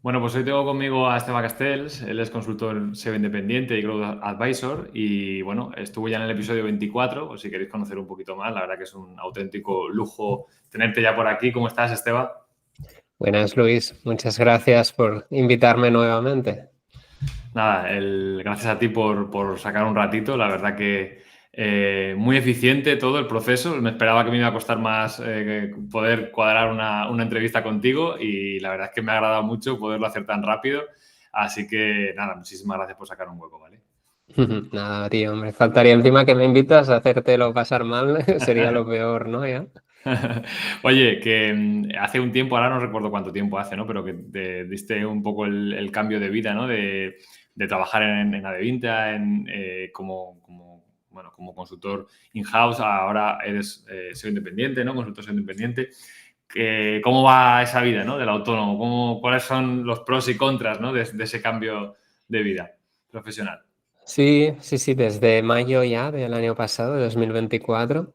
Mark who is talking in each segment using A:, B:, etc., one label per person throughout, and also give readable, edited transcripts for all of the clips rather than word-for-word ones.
A: Bueno, pues hoy tengo conmigo a Esteba Castells, él es consultor SEO independiente y Growth Advisor y bueno, estuvo ya en el episodio 24, o si queréis conocer un poquito más, la verdad que es un auténtico lujo tenerte ya por aquí. ¿Cómo estás, Esteba?
B: Buenas, Luis. Muchas gracias por invitarme nuevamente.
A: Nada, gracias a ti por sacar un ratito, la verdad que muy eficiente todo el proceso, me esperaba que me iba a costar más poder cuadrar una entrevista contigo y la verdad es que me ha agradado mucho poderlo hacer tan rápido, así que nada, muchísimas gracias por sacar un hueco, ¿vale?
B: Nada, tío, me faltaría encima que me invitas a hacértelo pasar mal, sería lo peor, ¿no? ¿Ya?
A: Oye, que hace un tiempo, ahora no recuerdo cuánto tiempo hace, ¿no? Pero que te diste un poco el cambio de vida, ¿no? De trabajar en Adevinta, bueno, como consultor in-house, ahora eres SEO independiente, ¿no? Consultor SEO independiente. ¿Cómo va esa vida, ¿no? Del autónomo? ¿Cuáles son los pros y contras, ¿no? De ese cambio de vida profesional.
B: Sí, desde mayo ya del año pasado, de 2024.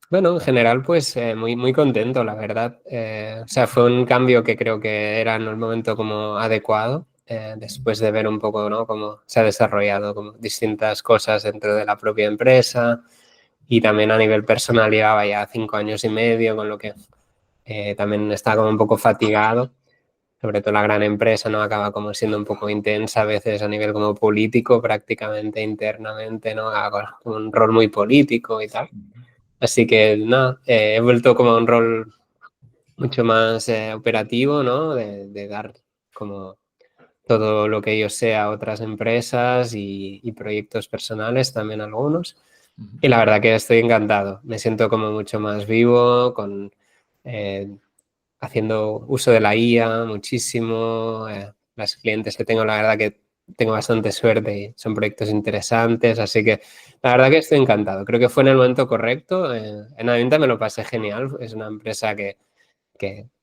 B: Bueno, en general, pues muy contento, la verdad. O sea, fue un cambio que creo que era en el momento como adecuado, después de ver un poco, ¿no? Cómo se ha desarrollado como distintas cosas dentro de la propia empresa y también a nivel personal llevaba ya 5 años y medio, con lo que también estaba como un poco fatigado, sobre todo la gran empresa, ¿no? Acaba como siendo un poco intensa a veces a nivel como político, prácticamente internamente, ¿no? Hago un rol muy político y tal. Así que nada, he vuelto como a un rol mucho más operativo, ¿no? De dar como todo lo que yo sé a otras empresas y proyectos personales, también algunos.
A: Ujú.
B: Y la verdad que estoy encantado. Me siento como mucho más vivo, con eh, haciendo uso de la IA muchísimo. Las clientes que tengo, la verdad que tengo bastante suerte y son proyectos interesantes, así que la verdad que estoy encantado. Creo que fue en el momento correcto. En Avinta me lo pasé genial. Es una empresa que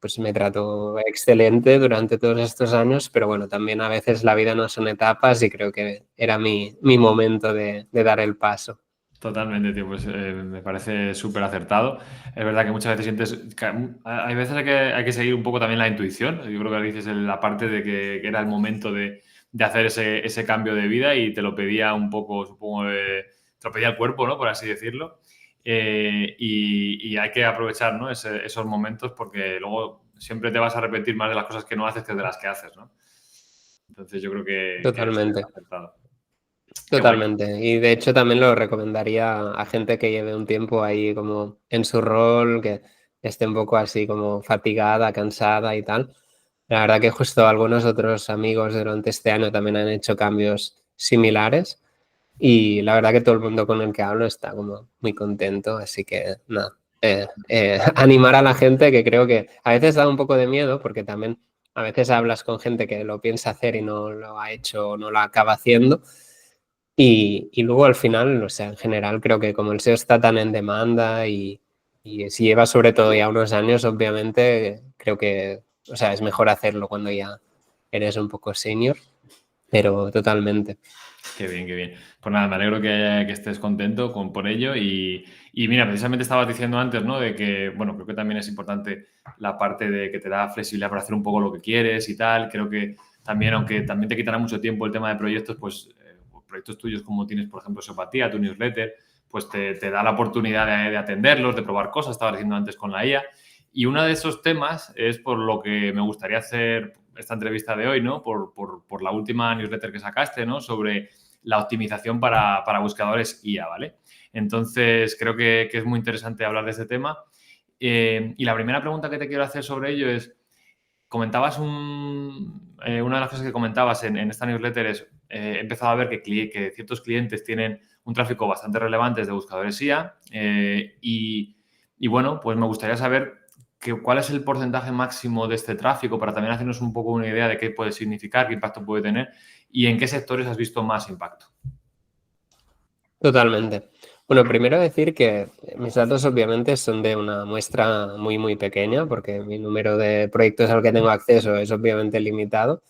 B: pues me trató excelente durante todos estos años, pero bueno, también a veces la vida no son etapas y creo que era mi momento de dar el paso.
A: Totalmente, tío, pues me parece súper acertado. Es verdad que muchas veces sientes, hay veces hay que seguir un poco también la intuición. Yo creo que dices en la parte de que era el momento de hacer ese cambio de vida y te lo pedía un poco, supongo, te lo pedía el cuerpo, ¿no? Por así decirlo. Y hay que aprovechar, ¿no? Esos momentos porque luego siempre te vas a arrepentir más de las cosas que no haces que de las que haces, ¿no? Entonces yo creo que es
B: Totalmente.
A: acertado. Qué guay.
B: Totalmente. Y de hecho también lo recomendaría a gente que lleve un tiempo ahí como en su rol, que esté un poco así como fatigada, cansada y tal. La verdad que justo algunos otros amigos durante este año también han hecho cambios similares y la verdad que todo el mundo con el que hablo está como muy contento. Así que nada, animar a la gente, que creo que a veces da un poco de miedo porque también a veces hablas con gente que lo piensa hacer y no lo ha hecho o no lo acaba haciendo. Y luego al final, o sea, en general creo que como el SEO está tan en demanda y si lleva sobre todo ya unos años, obviamente creo que, o sea, es mejor hacerlo cuando ya eres un poco senior, pero totalmente.
A: Qué bien, qué bien. Pues nada, me alegro que estés contento por ello. Y mira, precisamente estabas diciendo antes, ¿no? De que, bueno, creo que también es importante la parte de que te da flexibilidad para hacer un poco lo que quieres y tal. Creo que también, aunque también te quitará mucho tiempo el tema de proyectos, pues proyectos tuyos como tienes, por ejemplo, Sopatía, tu newsletter, pues te da la oportunidad de atenderlos, de probar cosas. Estaba diciendo antes con la IA. Y uno de esos temas es por lo que me gustaría hacer esta entrevista de hoy, ¿no? Por la última newsletter que sacaste, ¿no? Sobre la optimización para buscadores IA, ¿vale? Entonces, creo que es muy interesante hablar de este tema. Y la primera pregunta que te quiero hacer sobre ello es, comentabas una de las cosas que comentabas en esta newsletter es, he empezado a ver que ciertos clientes tienen un tráfico bastante relevante de buscadores IA y bueno, pues me gustaría saber cuál es el porcentaje máximo de este tráfico para también hacernos un poco una idea de qué puede significar, qué impacto puede tener y en qué sectores has visto más impacto.
B: Totalmente. Bueno, primero decir que mis datos obviamente son de una muestra muy pequeña, porque mi número de proyectos al que tengo acceso es obviamente limitado,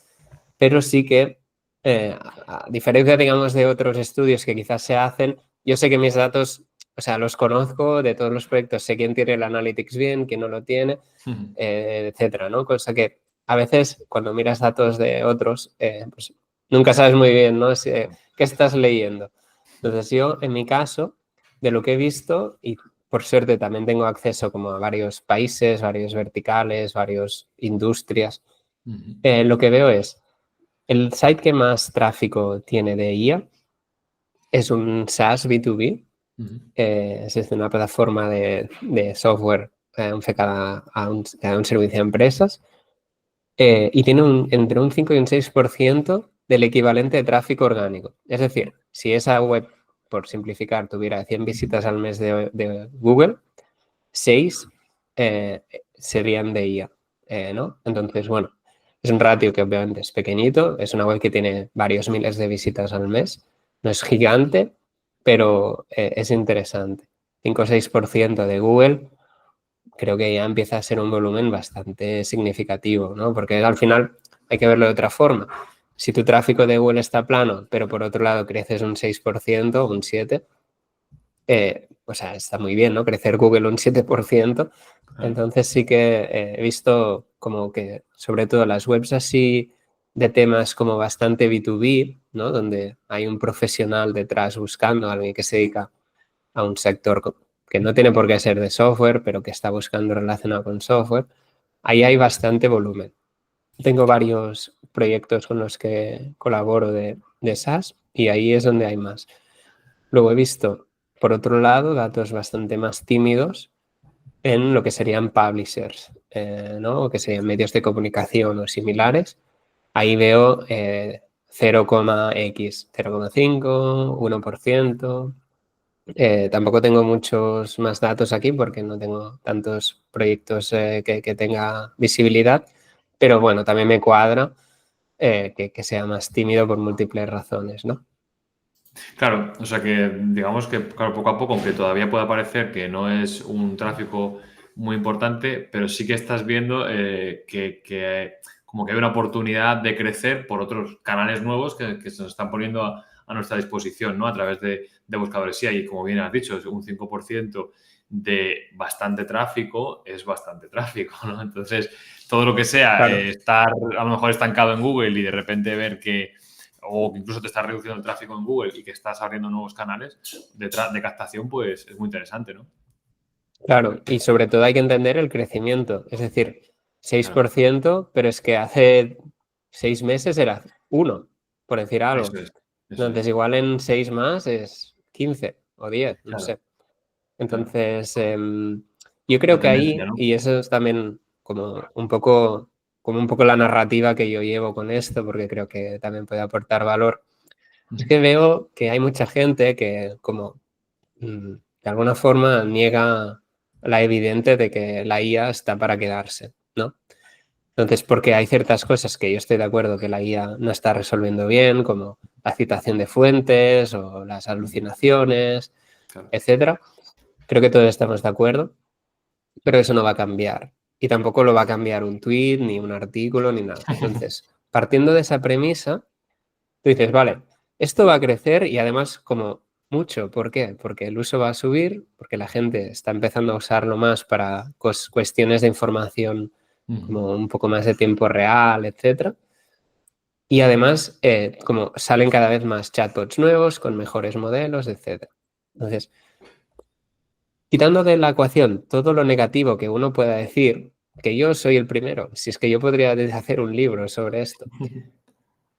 B: pero sí que, a diferencia, digamos, de otros estudios que quizás se hacen, yo sé que mis datos, o sea, los conozco de todos los proyectos, sé quién tiene el analytics bien, quién no lo tiene, etcétera, ¿no? Cosa que a veces cuando miras datos de otros, pues nunca sabes muy bien, ¿no? ¿Qué estás leyendo? Entonces yo, en mi caso, de lo que he visto, y por suerte también tengo acceso como a varios países, varios verticales, varias industrias, lo que veo es el site que más tráfico tiene de IA es un SaaS B2B, es decir, una plataforma de software enfocada a un servicio a empresas, y tiene entre un 5 y un 6% del equivalente de tráfico orgánico. Es decir, si esa web, por simplificar, tuviera 100 visitas al mes de Google, 6 serían de IA, ¿no? Entonces, bueno, es un ratio que obviamente es pequeñito, es una web que tiene varios miles de visitas al mes, no es gigante, pero es interesante. 5 o 6% de Google creo que ya empieza a ser un volumen bastante significativo, ¿no? Porque al final hay que verlo de otra forma. Si tu tráfico de Google está plano, pero por otro lado creces un 6% o un 7%, o sea, está muy bien, ¿no? Crecer Google un 7%. Entonces sí que he visto como que, sobre todo las webs así de temas como bastante B2B, ¿no? Donde hay un profesional detrás buscando a alguien que se dedica a un sector que no tiene por qué ser de software, pero que está buscando relacionado con software, ahí hay bastante volumen. Tengo varios proyectos con los que colaboro de SaaS y ahí es donde hay más. Luego he visto, por otro lado, datos bastante más tímidos en lo que serían publishers, ¿no? O que serían medios de comunicación o similares. Ahí veo 0,x, 0,5, 1%. Tampoco tengo muchos más datos aquí porque no tengo tantos proyectos que tenga visibilidad, pero bueno, también me cuadra que sea más tímido por múltiples razones, ¿no?
A: Claro, o sea que digamos que claro, poco a poco, aunque todavía pueda parecer que no es un tráfico muy importante, pero sí que estás viendo que como que hay una oportunidad de crecer por otros canales nuevos que se nos están poniendo a nuestra disposición, ¿no? A través de buscadores. Sí, y como bien has dicho, un 5% de bastante tráfico es bastante tráfico, ¿no? Entonces, todo lo que sea
B: Claro.
A: estar a lo mejor estancado en Google y de repente ver que o que incluso te estás reduciendo el tráfico en Google y que estás abriendo nuevos canales de captación, pues es muy interesante, ¿no?
B: Claro, y sobre todo hay que entender el crecimiento, es decir,
A: Claro,
B: 6%, pero es que hace 6 meses era 1, por decir
A: eso
B: algo.
A: es, eso
B: Entonces,
A: es.
B: igual en 6 más es 15 o 10, no
A: Claro,
B: sé.
A: claro.
B: Entonces, yo
A: La
B: creo que
A: tendencia,
B: ahí,
A: ¿no?
B: y eso es también como un poco la narrativa que yo llevo con esto, porque creo que también puede aportar valor, es que veo que hay mucha gente que como de alguna forma niega la evidente de que la IA está para quedarse, ¿no? Entonces, porque hay ciertas cosas que yo estoy de acuerdo que la IA no está resolviendo bien, como la citación de fuentes o las alucinaciones,
A: Claro.
B: etcétera. Creo que todos estamos de acuerdo, pero eso no va a cambiar. Y tampoco lo va a cambiar un tweet, ni un artículo, ni nada. Entonces, partiendo de esa premisa, tú dices, vale, esto va a crecer y además como mucho. ¿Por qué? Porque el uso va a subir, porque la gente está empezando a usarlo más para cuestiones de información como un poco más de tiempo real, etcétera. Y además, como salen cada vez más chatbots nuevos con mejores modelos, etcétera. Entonces, quitando de la ecuación todo lo negativo que uno pueda decir, que yo soy el primero, si es que yo podría hacer un libro sobre esto,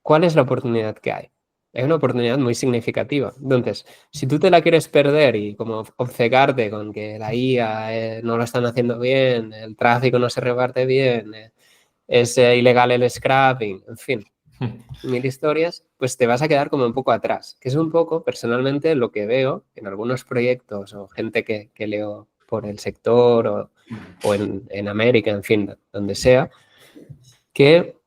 B: ¿cuál es la oportunidad que hay? Hay una oportunidad muy significativa. Entonces, si tú te la quieres perder y como obcecarte con que la IA no lo están haciendo bien, el tráfico no se reparte bien, es ilegal el scrapping, en fin, mil historias, pues te vas a quedar como un poco atrás, que es un poco personalmente lo que veo en algunos proyectos o gente que leo por el sector o en América, en fin, donde sea, que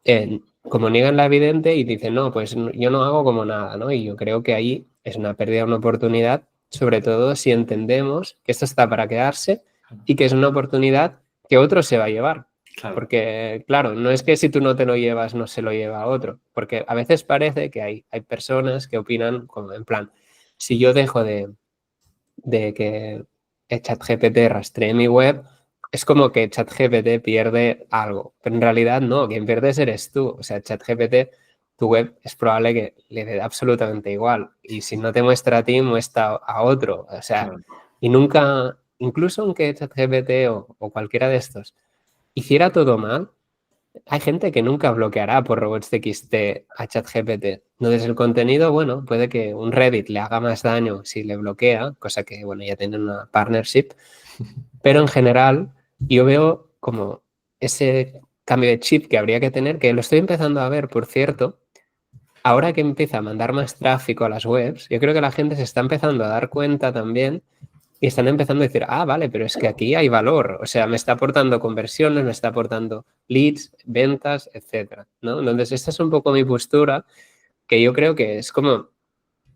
B: como niegan la evidente y dicen, no, pues yo no hago como nada, ¿no? Y yo creo que ahí es una pérdida de una oportunidad, sobre todo si entendemos que esto está para quedarse y que es una oportunidad que otro se va a llevar.
A: Claro.
B: Porque, claro, no es que si tú no te lo llevas, no se lo lleva a otro. Porque a veces parece que hay personas que opinan como en plan, si yo dejo de que ChatGPT rastree mi web, es como que ChatGPT pierde algo, pero en realidad no, quien pierdes eres tú. O sea, ChatGPT, tu web es probable que le dé absolutamente igual. Y si no te muestra a ti, muestra a otro. O sea,
A: Claro,
B: y nunca, incluso aunque ChatGPT o cualquiera de estos hiciera todo mal, hay gente que nunca bloqueará por robots.txt a ChatGPT. Entonces el contenido, bueno, puede que un Reddit le haga más daño si le bloquea, cosa que, bueno, ya tienen una partnership, pero en general yo veo como ese cambio de chip que habría que tener, que lo estoy empezando a ver, por cierto, ahora que empieza a mandar más tráfico a las webs, yo creo que la gente se está empezando a dar cuenta también y están empezando a decir, ah, vale, pero es que aquí hay valor, o sea, me está aportando conversiones, me está aportando leads, ventas, etcétera, ¿no? Entonces, esta es un poco mi postura, que yo creo que es como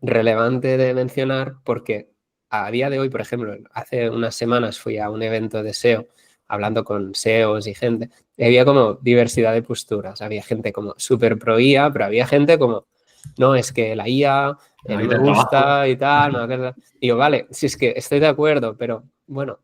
B: relevante de mencionar porque a día de hoy, por ejemplo, hace unas semanas fui a un evento de SEO hablando con SEOs y gente, y había como diversidad de posturas, había gente como súper pro IA, pero había gente como, no, es que la IA no
A: ahí
B: me
A: te trabajo.
B: gusta y tal, y yo, vale, si es que estoy de acuerdo, pero bueno,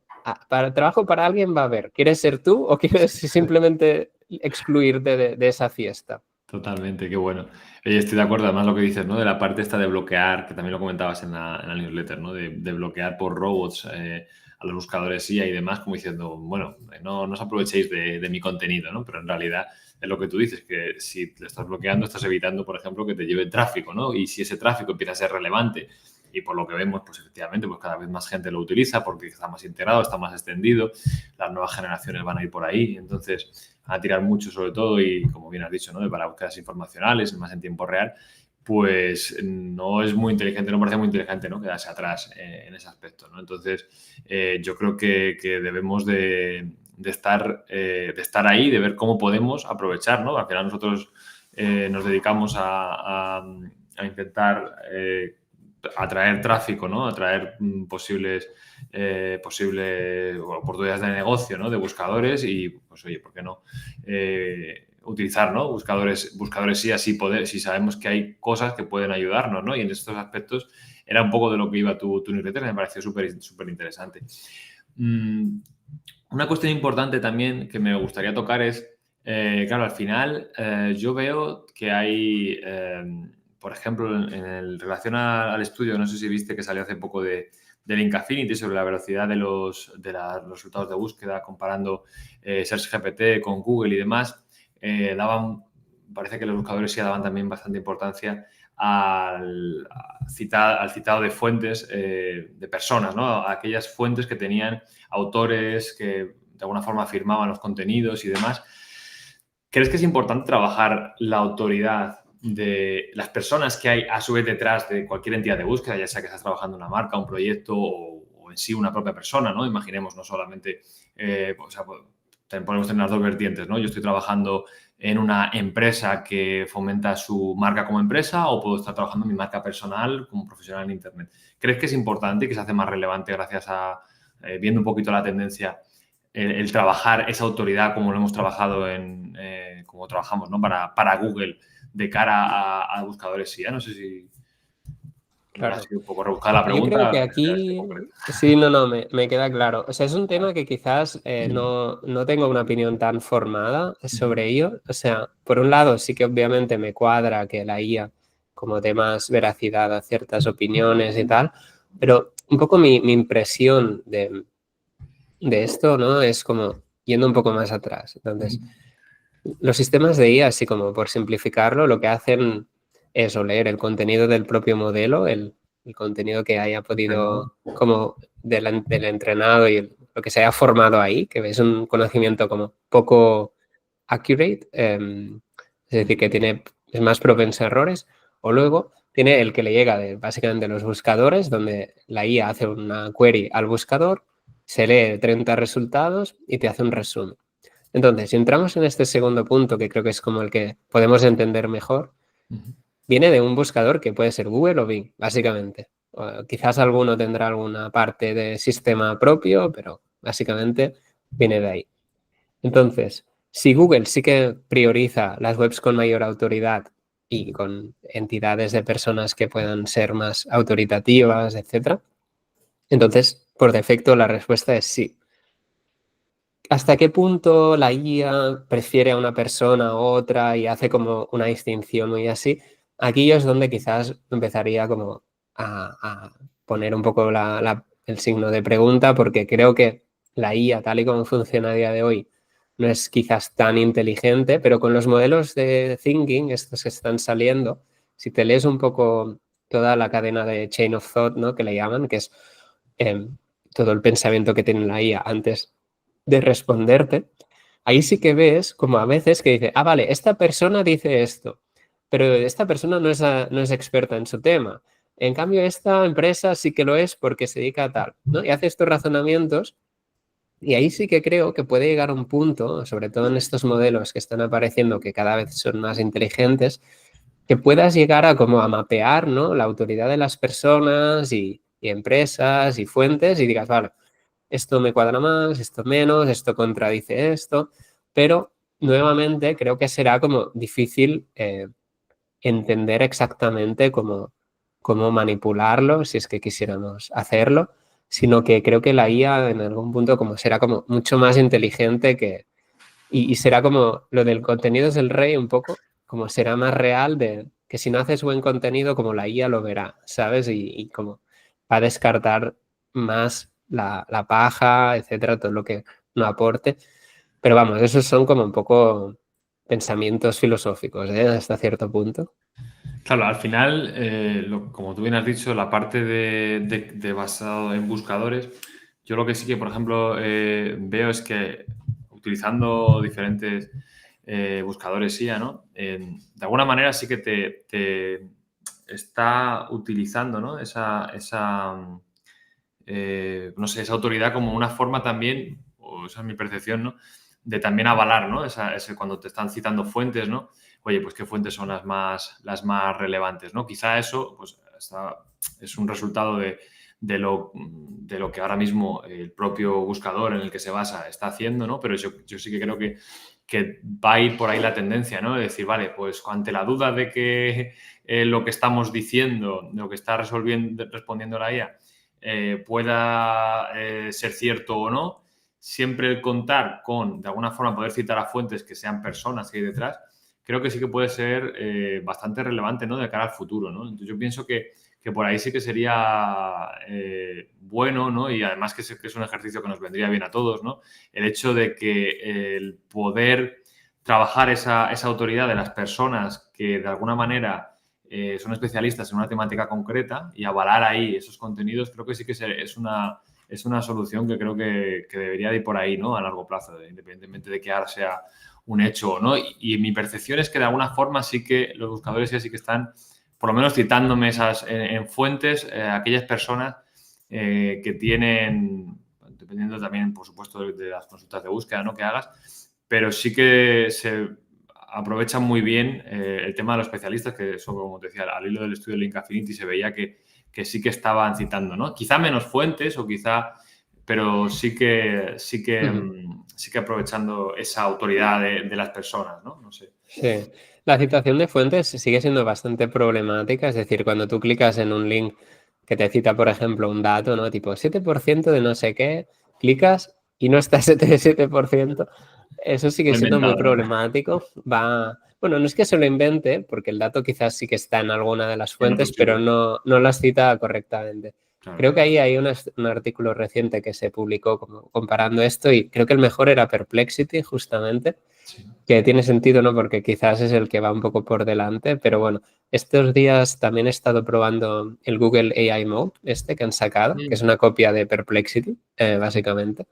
B: para trabajo para alguien va a haber, ¿quieres ser tú o quieres simplemente excluirte de esa fiesta?
A: Totalmente, qué bueno. Oye, estoy de acuerdo, además lo que dices, ¿no? De la parte esta de bloquear, que también lo comentabas en la newsletter, ¿no? De bloquear por robots a los buscadores IA y demás, como diciendo, bueno, no os aprovechéis de mi contenido, ¿no? Pero en realidad es lo que tú dices, que si le estás bloqueando, estás evitando, por ejemplo, que te lleve tráfico, ¿no? Y si ese tráfico empieza a ser relevante y por lo que vemos, pues efectivamente, pues cada vez más gente lo utiliza porque está más integrado, está más extendido, las nuevas generaciones van a ir por ahí, entonces a tirar mucho sobre todo y, como bien has dicho, ¿no? Para búsquedas informacionales, más en tiempo real, pues no es muy inteligente, no parece muy inteligente, ¿no? Quedarse atrás en ese aspecto, ¿no? Entonces, yo creo que debemos de estar ahí, de ver cómo podemos aprovechar, ¿no? Al final nosotros nos dedicamos a intentar atraer tráfico, ¿no? Atraer posibles oportunidades de negocio, ¿no? De buscadores y, pues, oye, ¿por qué no? Utilizar, ¿no? Buscadores sí, así poder, si sabemos que hay cosas que pueden ayudarnos, ¿no? Y en estos aspectos era un poco de lo que iba tu newsletter, me pareció súper interesante. Una cuestión importante también que me gustaría tocar es, claro, al final yo veo que hay, por ejemplo, en relación al estudio, no sé si viste que salió hace poco de Link Affinity sobre la velocidad de los resultados de búsqueda comparando Search GPT con Google y demás, parece que los buscadores sí daban también bastante importancia al citado de fuentes de personas, ¿no? Aquellas fuentes que tenían autores que de alguna forma firmaban los contenidos y demás. ¿Crees que es importante trabajar la autoridad de las personas que hay a su vez detrás de cualquier entidad de búsqueda, ya sea que estás trabajando en una marca, un proyecto o en sí una propia persona, ¿no? Imaginemos no solamente, o sea, podemos tener las dos vertientes, ¿no? Yo estoy trabajando en una empresa que fomenta su marca como empresa o puedo estar trabajando en mi marca personal como profesional en Internet. ¿Crees que es importante y que se hace más relevante gracias a, viendo un poquito la tendencia, el trabajar esa autoridad como lo hemos trabajado como trabajamos, ¿no? Para Google de cara a buscadores IA? No sé si ha
B: Claro.
A: sido un poco rebuscada la
B: Yo creo
A: pregunta.
B: que aquí, sí, no, me queda claro. O sea, es un tema que quizás
A: Mm.
B: no tengo una opinión tan formada sobre ello. O sea, por un lado, sí que obviamente me cuadra que la IA como dé más veracidad a ciertas opiniones y tal, pero un poco mi impresión de esto, ¿no? Es como yendo un poco más atrás. Entonces, los sistemas de IA, así como por simplificarlo, lo que hacen es o leer el contenido del propio modelo, el contenido que haya podido, como del entrenado y lo que se haya formado ahí, que es un conocimiento como poco accurate, es decir, que es más propenso a errores, o luego tiene el que le llega de básicamente los buscadores, donde la IA hace una query al buscador, se lee 30 resultados y te hace un resumen. Entonces, si entramos en este segundo punto, que creo que es como el que podemos entender mejor, viene de un buscador que puede ser Google o Bing, básicamente. O quizás alguno tendrá alguna parte de sistema propio, pero básicamente viene de ahí. Entonces, si Google sí que prioriza las webs con mayor autoridad y con entidades de personas que puedan ser más autoritativas, etcétera, entonces, por defecto, la respuesta es sí. ¿hasta qué punto la IA prefiere a una persona a otra y hace como una distinción muy así? Aquí es donde quizás empezaría como a poner un poco el signo de pregunta, porque creo que la IA, tal y como funciona a día de hoy, no es quizás tan inteligente, pero con los modelos de thinking, estos que están saliendo, si te lees un poco toda la cadena de chain of thought, ¿no? Que le llaman, que es eh, todo el pensamiento que tiene la IA antes de responderte, ahí sí que ves como a veces que dice, ah, vale, esta persona dice esto, pero esta persona no es experta en su tema. En cambio, esta empresa sí que lo es porque se dedica a tal, ¿no? Y hace estos razonamientos y ahí sí que creo que puede llegar a un punto, sobre todo en estos modelos que están apareciendo, que cada vez son más inteligentes, que puedas llegar a como a mapear, ¿no? La autoridad de las personas y empresas y fuentes y digas, vale, esto me cuadra más, esto menos, esto contradice esto, pero nuevamente creo que será como difícil entender exactamente cómo manipularlo, si es que quisiéramos hacerlo, sino que creo que la IA en algún punto como será como mucho más inteligente y será como lo del contenido es el rey un poco, como será más real de que si no haces buen contenido como la IA lo verá, ¿sabes? Y como va a descartar más la paja, etcétera, todo lo que no aporte. Pero vamos, esos son como un poco pensamientos filosóficos, ¿eh? Hasta cierto punto.
A: Claro, al final, como tú bien has dicho, la parte de basado en buscadores, yo lo que sí que, por ejemplo, veo es que utilizando diferentes buscadores IA, ¿no? De alguna manera sí que te está utilizando, ¿no? No sé, esa autoridad como una forma también, o esa es mi percepción, ¿no? De también avalar, ¿no? Cuando te están citando fuentes, ¿no? Oye, pues qué fuentes son las más relevantes, ¿no? Quizá eso pues, es un resultado de lo que ahora mismo el propio buscador en el que se basa está haciendo, ¿no? Pero yo sí que creo que va a ir por ahí la tendencia, ¿no? De decir, vale, pues ante la duda de que lo que estamos diciendo, lo que está respondiendo la IA, pueda ser cierto o no, siempre el contar con, de alguna forma, poder citar a fuentes que sean personas que hay detrás, creo que sí que puede ser bastante relevante, ¿no? De cara al futuro, ¿no? Entonces yo pienso que por ahí sí que sería bueno, ¿no? Y además que es un ejercicio que nos vendría bien a todos, ¿no? El hecho de que el poder trabajar esa autoridad de las personas que de alguna manera son especialistas en una temática concreta y avalar ahí esos contenidos, creo que sí que es una solución que creo que debería de ir por ahí, ¿no? A largo plazo, independientemente de que ahora sea un hecho o no. Y mi percepción es que de alguna forma sí que los buscadores ya sí que están, por lo menos citándome en fuentes, aquellas personas que tienen, dependiendo también, por supuesto, de las consultas de búsqueda, ¿no? Que hagas, pero sí que se aprovechan muy bien el tema de los especialistas, que eso, como te decía, al hilo del estudio de Link Affinity se veía que sí que estaban citando, ¿no? Quizá menos fuentes o quizá, pero
B: Ujú.
A: sí que aprovechando esa autoridad de las personas, ¿no? No sé.
B: Sí, la citación de fuentes sigue siendo bastante problemática, es decir, cuando tú clicas en un link que te cita, por ejemplo, un dato, ¿no? Tipo 7% de no sé qué, clicas y no está ese 7%, eso sigue
A: Lo he
B: siendo muy
A: inventado, ¿no?
B: problemático. Bueno, no es que se lo invente, porque el dato quizás sí que está en alguna de las
A: En otro
B: fuentes, pero
A: sitio,
B: no las cita correctamente.
A: claro.
B: Creo que ahí hay un artículo reciente que se publicó como comparando esto y creo que el mejor era Perplexity, justamente,
A: Sí.
B: que tiene sentido, ¿no? Porque quizás es el que va un poco por delante, pero bueno, estos días también he estado probando el Google AI Mode, este que han sacado, que es una copia de Perplexity, básicamente.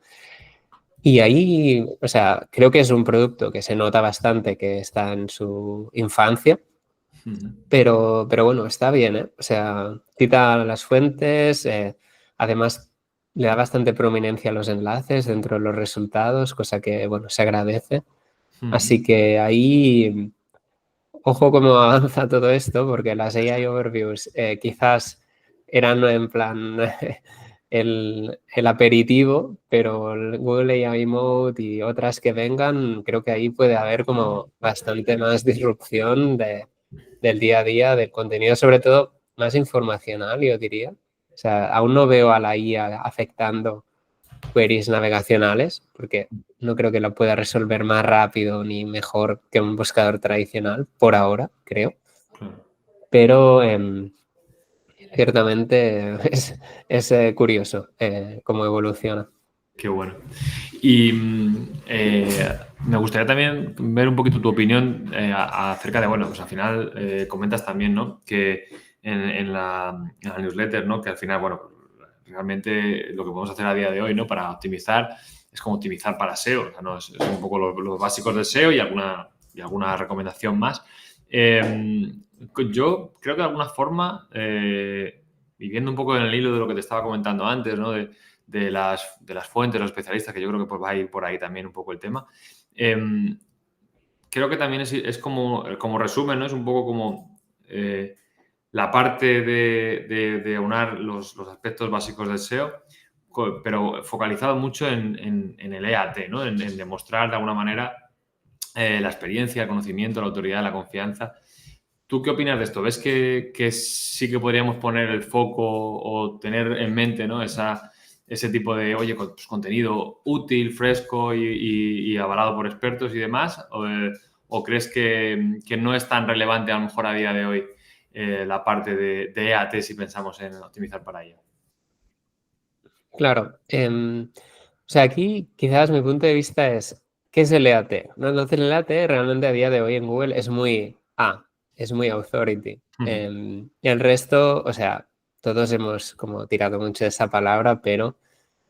B: Y ahí, o sea, creo que es un producto que se nota bastante que está en su infancia, pero bueno, está bien, ¿eh? O sea, cita las fuentes, además le da bastante prominencia a los enlaces dentro de los resultados, cosa que, bueno, se agradece. Así que ahí, ojo cómo avanza todo esto, porque las AI Overviews quizás eran en plan el aperitivo, pero el Google AI Mode y otras que vengan, creo que ahí puede haber como bastante más disrupción del día a día, del contenido, sobre todo más informacional, yo diría. O sea, aún no veo a la IA afectando queries navegacionales, porque no creo que lo pueda resolver más rápido ni mejor que un buscador tradicional, por ahora, creo.
A: Claro.
B: Pero ciertamente es curioso cómo evoluciona.
A: Qué bueno. Y me gustaría también ver un poquito tu opinión acerca de, bueno, pues al final comentas también, ¿no? Que en la newsletter, ¿no? Que al final, bueno, realmente lo que podemos hacer a día de hoy, ¿no? Para optimizar es como optimizar para SEO, o sea, ¿no? Es un poco los básicos del SEO y alguna recomendación más. Yo creo que de alguna forma, viviendo un poco en el hilo de lo que te estaba comentando antes, ¿no? De las fuentes, los especialistas, que yo creo que pues va a ir por ahí también un poco el tema. Creo que también es como resumen, ¿no? Es un poco como la parte de aunar los aspectos básicos del SEO, pero focalizado mucho en el EAT, ¿no? En demostrar de alguna manera la experiencia, el conocimiento, la autoridad, la confianza. ¿Tú qué opinas de esto? ¿Ves que sí que podríamos poner el foco o tener en mente, ¿no? Ese tipo de, oye, pues, contenido útil, fresco y avalado por expertos y demás? ¿O crees que no es tan relevante a lo mejor a día de hoy la parte de EAT si pensamos en optimizar para ello?
B: Claro. O sea, aquí quizás mi punto de vista es, ¿qué es el EAT? ¿No? Entonces el EAT realmente a día de hoy en Google es muy authority. Y el resto, o sea, todos hemos como tirado mucho de esa palabra, pero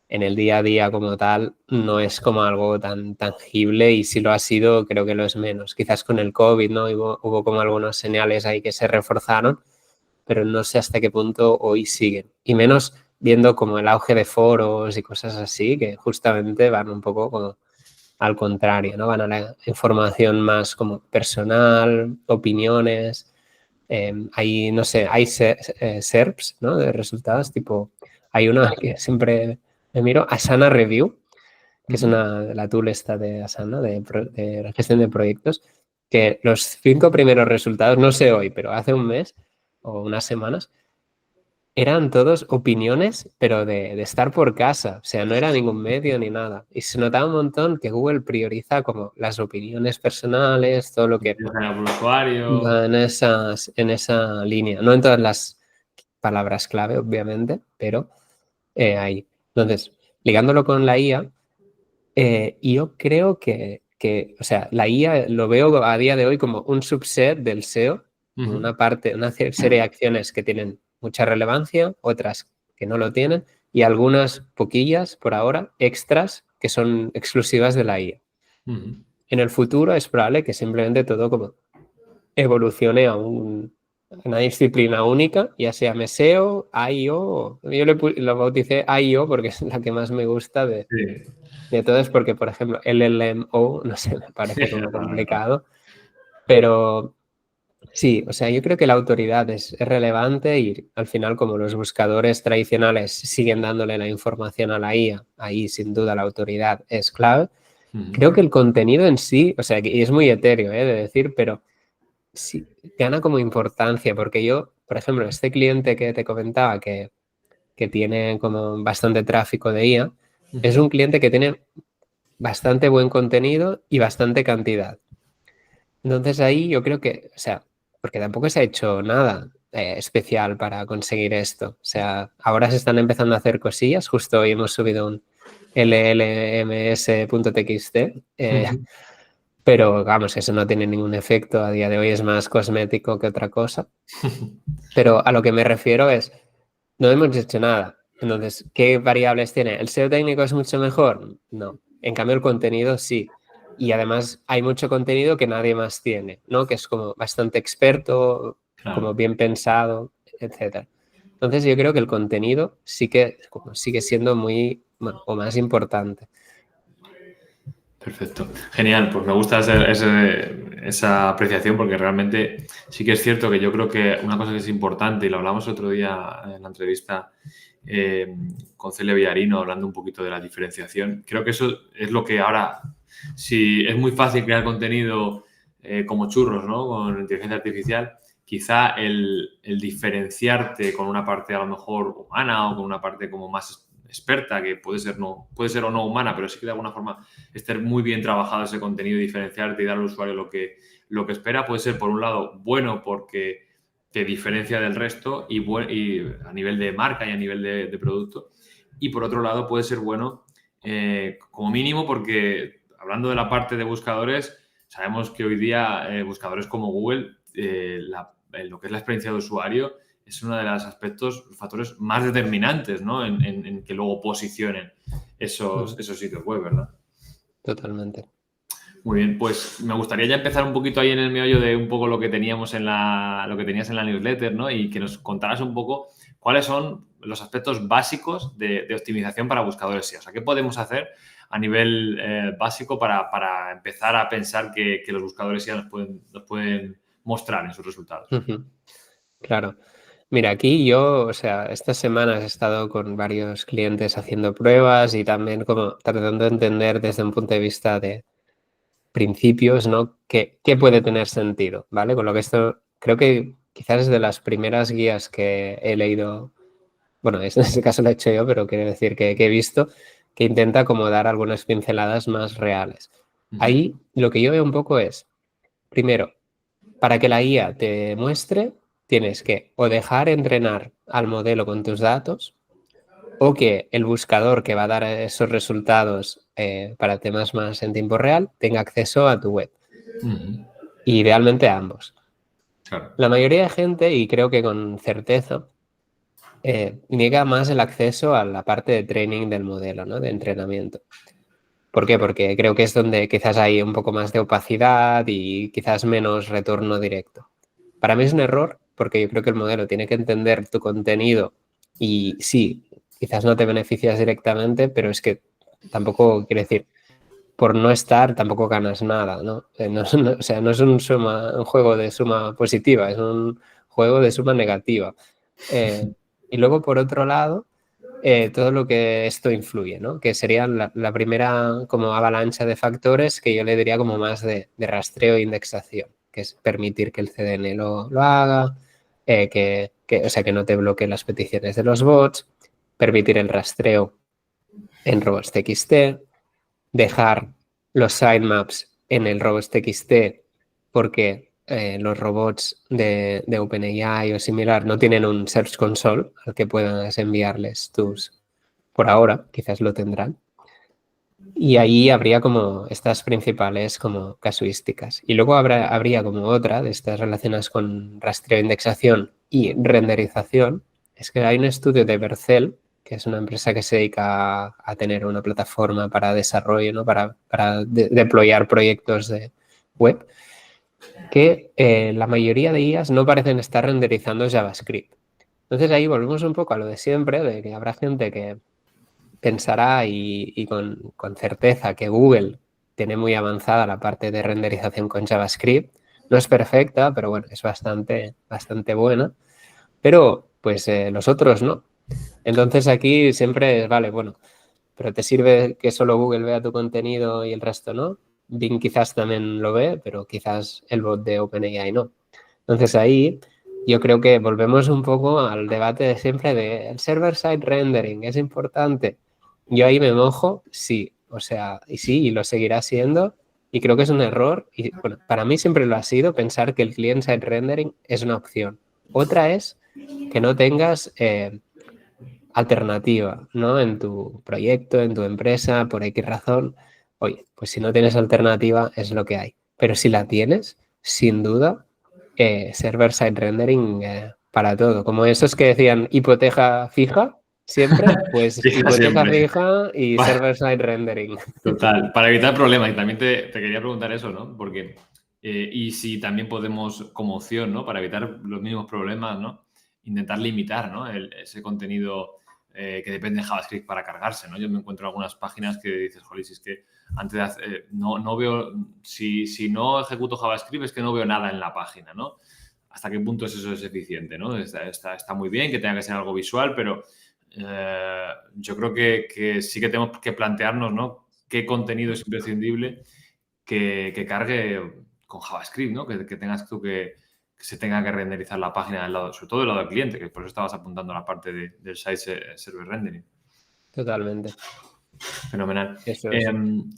B: en el día a día como tal no es como algo tan tangible y si lo ha sido creo que lo es menos. Quizás con el COVID, ¿no? Hubo como algunas señales ahí que se reforzaron, pero no sé hasta qué punto hoy siguen. Y menos viendo como el auge de foros y cosas así, que justamente van un poco como al contrario, ¿no? Van a la información más como personal, opiniones. Hay, no sé, hay SERPs, ¿no? De resultados, tipo, hay una que siempre me miro, Asana Review, que es la tool esta de Asana, de la gestión de proyectos, que los 5 primeros resultados, no sé hoy, pero hace un mes o unas semanas, eran todos opiniones, pero de estar por casa. O sea, no era ningún medio ni nada. Y se notaba un montón que Google prioriza como las opiniones personales, todo lo que
A: Por usuario.
B: va en esa línea. No en todas las palabras clave, obviamente, pero ahí. Entonces, ligándolo con la IA, yo creo o sea, la IA lo veo a día de hoy como un subset del SEO, como una parte, una serie de acciones que tienen mucha relevancia, otras que no lo tienen, y algunas poquillas por ahora, extras, que son exclusivas de la IA. En el futuro es probable que simplemente todo como evolucione a una disciplina única, ya sea SEO, IO, yo lo bauticé IO porque es la que más me gusta
A: Sí.
B: de todas, porque por ejemplo LLMO, no sé, me parece como complicado, pero sí, o sea, yo creo que la autoridad es relevante y al final como los buscadores tradicionales siguen dándole la información a la IA, ahí sin duda la autoridad es clave. Creo que el contenido en sí, o sea, y es muy etéreo, de decir, pero sí, gana como importancia, porque yo, por ejemplo, este cliente que te comentaba que tiene como bastante tráfico de IA, es un cliente que tiene bastante buen contenido y bastante cantidad. Entonces ahí yo creo que, o sea, porque tampoco se ha hecho nada especial para conseguir esto. O sea, ahora se están empezando a hacer cosillas. Justo hoy hemos subido un llms.txt, pero vamos, eso no tiene ningún efecto. A día de hoy es más cosmético que otra cosa. Pero a lo que me refiero es, no hemos hecho nada. Entonces, ¿qué variables tiene? ¿El SEO técnico es mucho mejor? No. En cambio, el contenido sí. Y además hay mucho contenido que nadie más tiene, ¿no? Que es como bastante experto,
A: Claro.
B: como bien pensado, etcétera. Entonces, yo creo que el contenido sí que como sigue siendo muy, bueno, o más importante.
A: Perfecto. Genial, pues me gusta esa apreciación porque realmente sí que es cierto que yo creo que una cosa que es importante, y lo hablamos otro día en la entrevista con Celia Villarino, hablando un poquito de la diferenciación, creo que eso es lo que ahora, si es muy fácil crear contenido como churros, ¿no? Con inteligencia artificial, quizá el diferenciarte con una parte a lo mejor humana o con una parte como más experta, que puede ser o no humana, pero sí que de alguna forma esté muy bien trabajado ese contenido, diferenciarte y dar al usuario lo que espera. Puede ser, por un lado, bueno porque te diferencia del resto y a nivel de marca y a nivel de producto. Y por otro lado, puede ser bueno como mínimo porque, hablando de la parte de buscadores, sabemos que hoy día buscadores como Google, lo que es la experiencia de usuario, es uno de los factores más determinantes, ¿no? En que luego posicionen esos sitios web, ¿verdad?
B: Totalmente.
A: Muy bien, pues me gustaría ya empezar un poquito ahí en el meollo de un poco lo que teníamos lo que tenías en la newsletter, ¿no? Y que nos contaras un poco cuáles son los aspectos básicos de optimización para buscadores SEO. O sea, ¿qué podemos hacer a nivel básico para empezar a pensar que los buscadores SEO nos pueden mostrar en sus resultados?
B: Claro. Mira, aquí yo, o sea, estas semanas he estado con varios clientes haciendo pruebas y también como tratando de entender desde un punto de vista de principios, ¿no? ¿Qué puede tener sentido? ¿Vale? Con lo que esto creo que quizás es de las primeras guías que he leído, bueno, en este caso lo he hecho yo, pero quiero decir que he visto que intenta como dar algunas pinceladas más reales. Ahí lo que yo veo un poco es, primero, para que la IA te muestre, tienes que o dejar entrenar al modelo con tus datos o que el buscador que va a dar esos resultados para temas más en tiempo real tenga acceso a tu web. Idealmente a ambos.
A: Claro.
B: La mayoría de gente, y creo que con certeza, niega más el acceso a la parte de training del modelo, ¿no? De entrenamiento. ¿Por qué? Porque creo que es donde quizás hay un poco más de opacidad y quizás menos retorno directo. Para mí es un error porque yo creo que el modelo tiene que entender tu contenido y sí, quizás no te beneficias directamente, pero es que tampoco quiere decir, por no estar tampoco ganas nada, ¿no? O sea, no es un juego de suma positiva, es un juego de suma negativa. Y luego, por otro lado, todo lo que esto influye, ¿no? Que sería la primera como avalancha de factores que yo le diría como más de rastreo e indexación, que es permitir que el CDN lo haga, o sea, que no te bloquee las peticiones de los bots, permitir el rastreo en robots.txt, dejar los sitemaps en el robots.txt porque los robots de OpenAI o similar no tienen un Search Console al que puedas enviarles por ahora, quizás lo tendrán. Y ahí habría como estas principales como casuísticas. Y luego habría como otra de estas relacionadas con rastreo, indexación y renderización. Es que hay un estudio de Bercel, que es una empresa que se dedica a tener una plataforma para desarrollo, ¿no? Para deployar proyectos de web, que la mayoría de ellas no parecen estar renderizando JavaScript. Entonces ahí volvemos un poco a lo de siempre, de que habrá gente que pensará y con certeza que Google tiene muy avanzada la parte de renderización con JavaScript. No es perfecta, pero bueno, es bastante buena. Pero pues los otros no. Entonces aquí siempre es, vale, bueno, pero ¿te sirve que solo Google vea tu contenido y el resto no? Bing quizás también lo ve, pero quizás el bot de OpenAI no. Entonces ahí yo creo que volvemos un poco al debate de siempre de el server-side rendering, ¿es importante? Yo ahí me mojo, sí, o sea, y sí, y lo seguirá siendo, y creo que es un error, y bueno, para mí siempre lo ha sido pensar que el client-side rendering es una opción. Otra es que no tengas alternativa, ¿no? En tu proyecto, en tu empresa, por X razón. Oye, pues si no tienes alternativa es lo que hay. Pero si la tienes, sin duda, server-side rendering para todo. Como esos que decían hipoteca fija siempre, pues
A: Fija
B: hipoteca
A: siempre.
B: fija y server-side rendering.
A: Total, para evitar problemas. Y también te quería preguntar eso, ¿no? Porque, y si también podemos, como opción, ¿no? Para evitar los mismos problemas, ¿no? Intentar limitar, ¿no? Ese contenido que depende de JavaScript para cargarse, ¿no? Yo me encuentro algunas páginas que dices, joder, si es que antes de no veo, si no ejecuto JavaScript es que no veo nada en la página, ¿no? ¿Hasta qué punto eso es eficiente, ¿no? Está muy bien que tenga que ser algo visual, pero yo creo que sí que tenemos que plantearnos, ¿no? Qué contenido es imprescindible que cargue con JavaScript, ¿no? Que tengas tú que se tenga que renderizar la página del lado, sobre todo del lado del cliente, que por eso estabas apuntando a la parte del site server rendering.
B: totalmente.
A: Fenomenal.
B: Eso es.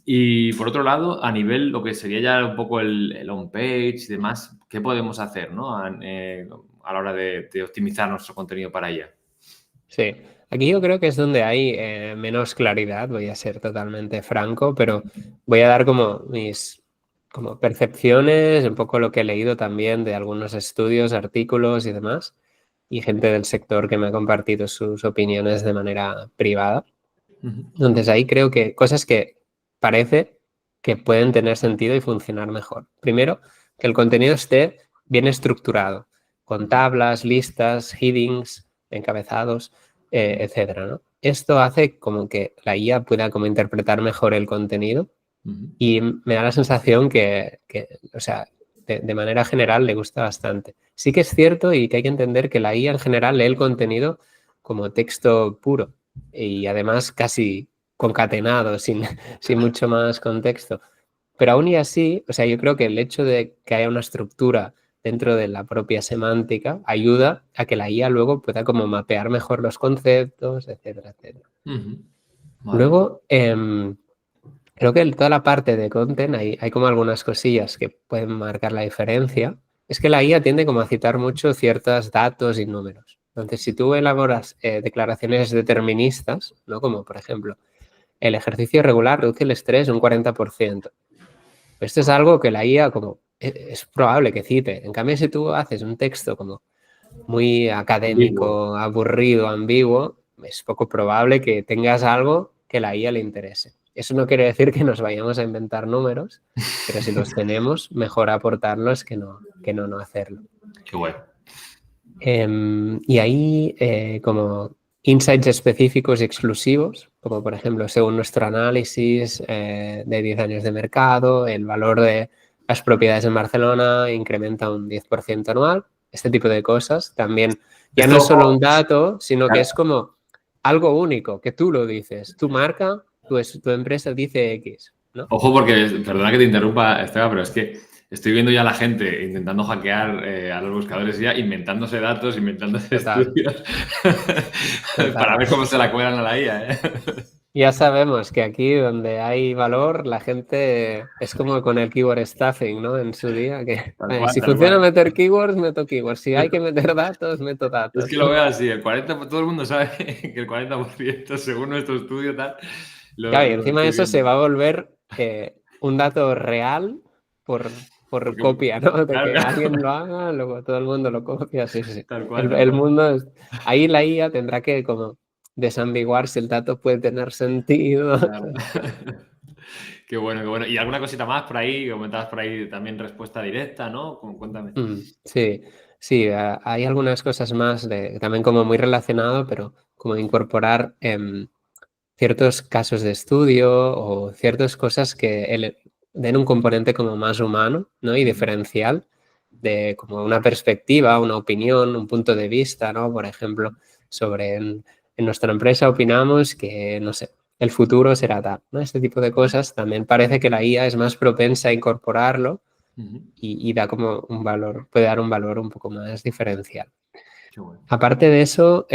A: Y por otro lado, a nivel lo que sería ya un poco el on-page y demás, ¿qué podemos hacer, ¿no? A la hora de optimizar nuestro contenido para ella?
B: Sí, aquí yo creo que es donde hay menos claridad, voy a ser totalmente franco, pero voy a dar como mis como percepciones, un poco lo que he leído también de algunos estudios, artículos y demás, y gente del sector que me ha compartido sus opiniones de manera privada.
A: Ujú,
B: Entonces ahí creo que cosas que parece que pueden tener sentido y funcionar mejor. Primero, que el contenido esté bien estructurado, con
A: ujú,
B: tablas, listas, headings, encabezados, etcétera, ¿no? Esto hace como que la IA pueda como interpretar mejor el contenido
A: ujú.
B: y me da la sensación o sea, de manera general le gusta bastante. Sí que es cierto y que hay que entender que la IA en general lee el contenido como texto puro y además casi concatenado, sin mucho más contexto. Pero aún y así, o sea, yo creo que el hecho de que haya una estructura dentro de la propia semántica ayuda a que la IA luego pueda como mapear mejor los conceptos, etcétera, etcétera.
A: Ujú. Vale.
B: Luego, creo que en toda la parte de content hay como algunas cosillas que pueden marcar la diferencia. Es que la IA tiende como a citar mucho ciertos datos y números. Entonces, si tú elaboras declaraciones deterministas, ¿no? Como por ejemplo, el ejercicio regular reduce el estrés un 40%. Esto es algo que la IA como es probable que cite. En cambio, si tú haces un texto como muy
A: Ambiguo.
B: académico, aburrido, ambiguo, es poco probable que tengas algo que la IA le interese. Eso no quiere decir que nos vayamos a inventar números, pero si los tenemos, mejor aportarlos que no hacerlo.
A: Qué guay.
B: Y ahí, como insights específicos y exclusivos, como por ejemplo, según nuestro análisis de 10 años de mercado, el valor de las propiedades en Barcelona incrementa un 10% anual, este tipo de cosas. También ya no
A: Esto,
B: es solo
A: ojo,
B: un dato, sino que es como algo único, que tú lo dices, tu marca, tu empresa dice X, ¿no?
A: ojo porque, perdona que te interrumpa, Esteban, pero es que estoy viendo ya a la gente intentando hackear a los buscadores ya, inventándose datos, inventándose
B: Total,
A: estudios para
B: total.
A: ver cómo se la cuelan a la IA, ¿eh?
B: Ya sabemos que aquí donde hay valor, la gente es como con el keyword stuffing, ¿no? En su día, que
A: Tal cual,
B: si
A: tal
B: funciona
A: cual.
B: meter keywords, meto keywords. Si hay que meter datos, meto
A: Es
B: datos,
A: que lo
B: ¿no?
A: veo así, todo el mundo sabe que el 40%, según nuestro estudio, tal,
B: Claro, y
A: lo
B: encima
A: estoy
B: eso se
A: viendo.
B: va a volver un dato real por
A: Porque,
B: copia, ¿no? De
A: claro,
B: que
A: claro,
B: alguien lo haga, luego todo el mundo lo copia, sí, sí, sí.
A: tal cual,
B: El,
A: tal
B: el
A: cual.
B: mundo ahí la IA tendrá que como desambiguar si el dato puede tener sentido.
A: Claro. Qué bueno, qué bueno. ¿Y alguna cosita más por ahí? Comentabas por ahí también respuesta directa, ¿no? Cuéntame.
B: Sí, sí, hay algunas cosas más también como muy relacionado, pero como incorporar ciertos casos de estudio o ciertas cosas que den un componente como más humano, ¿no? Y
A: Ujú,
B: diferencial de como una perspectiva, una opinión, un punto de vista, ¿no? Por ejemplo, sobre en nuestra empresa opinamos que, no sé, el futuro será tal, ¿no? Este tipo de
A: ujú,
B: cosas también parece que la IA es más propensa a incorporarlo
A: ujú.
B: y da como un valor, puede dar un valor un poco más diferencial.
A: Qué bueno.
B: Aparte de eso,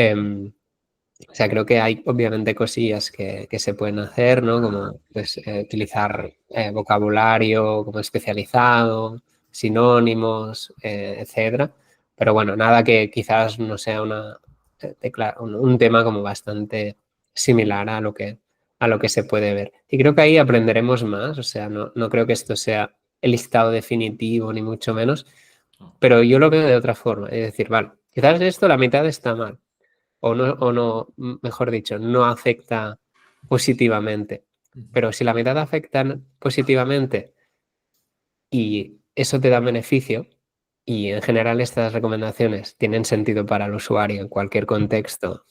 B: o sea, creo que hay obviamente cosillas que se pueden hacer, ¿no? Como pues, utilizar vocabulario como especializado, sinónimos, etcétera. Pero bueno, nada que quizás no sea un tema como bastante similar a lo que se puede ver. Y creo que ahí aprenderemos más, o sea, no creo que esto sea el listado definitivo, ni mucho menos,
A: No.
B: pero yo lo veo de otra forma. Es decir, vale, quizás esto la mitad está mal o no, mejor dicho, no afecta positivamente.
A: Ujú.
B: Pero si la mitad afectan positivamente y eso te da beneficio, y en general estas recomendaciones tienen sentido para el usuario en cualquier contexto,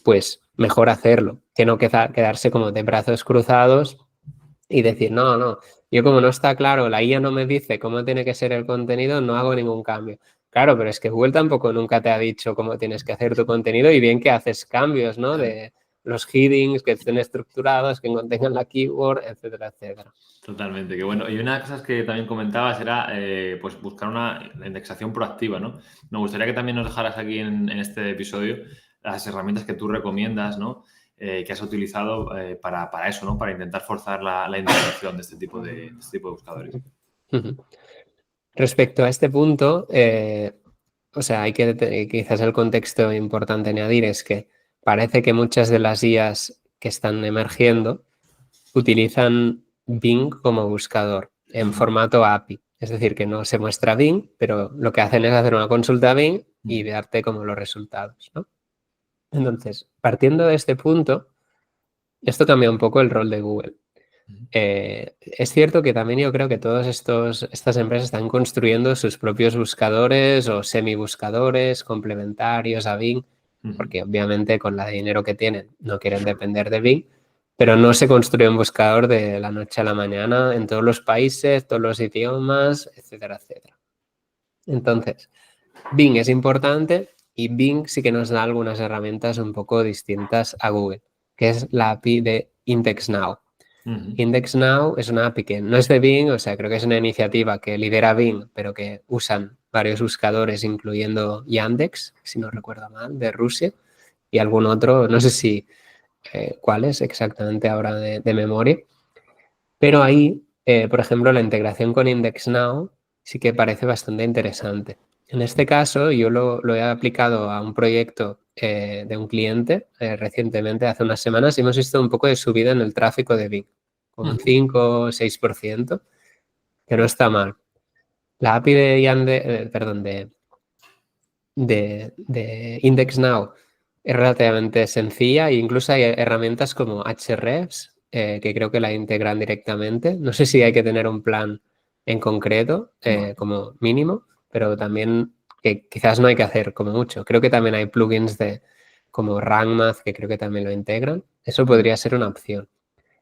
B: pues mejor hacerlo, que no quedarse como de brazos cruzados y decir, no, no, yo como no está claro, la IA no me dice cómo tiene que ser el contenido, no hago ningún cambio. Claro, pero es que Google tampoco nunca te ha dicho cómo tienes que hacer tu contenido y bien que haces cambios, ¿no? De los headings que estén estructurados, que contengan la keyword, etcétera, etcétera.
A: Totalmente, qué bueno. Y una de las cosas que también comentabas era pues buscar la indexación proactiva, ¿no? Me gustaría que también nos dejaras aquí en este episodio las herramientas que tú recomiendas, ¿no? que has utilizado para eso, ¿no? Para intentar forzar la indexación de este tipo de buscadores.
B: Respecto a este punto, o sea, hay que quizás el contexto importante añadir es que parece que muchas de las IAs que están emergiendo utilizan Bing como buscador en formato API. Es decir, que no se muestra Bing, pero lo que hacen es hacer una consulta a Bing y darte como los resultados, ¿no? Entonces, partiendo de este punto, esto cambia un poco el rol de Google. Es cierto que también yo creo que todas estas empresas están construyendo sus propios buscadores o semibuscadores complementarios a Bing, porque obviamente con la de dinero que tienen no quieren depender de Bing, pero no se construye un buscador de la noche a la mañana en todos los países, todos los idiomas, etcétera, etcétera. Entonces, Bing es importante y Bing sí que nos da algunas herramientas un poco distintas a Google, que es la API de IndexNow. IndexNow es una API que no es de Bing, o sea, creo que es una iniciativa que lidera Bing, pero que usan varios buscadores, incluyendo Yandex, si no recuerdo mal, de Rusia, y algún otro, no sé si cuál es exactamente ahora de memoria. Pero ahí, por ejemplo, la integración con IndexNow sí que parece bastante interesante. En este caso, yo lo he aplicado a un proyecto de un cliente recientemente, hace unas semanas, y hemos visto un poco de subida en el tráfico de Bing, como un 5 o 6%, que no está mal. La API de IndexNow es relativamente sencilla e incluso hay herramientas como Hrefs que creo que la integran directamente. No sé si hay que tener un plan en concreto como mínimo, pero también que quizás no hay que hacer como mucho. Creo que también hay plugins como RankMath que creo que también lo integran. Eso podría ser una opción.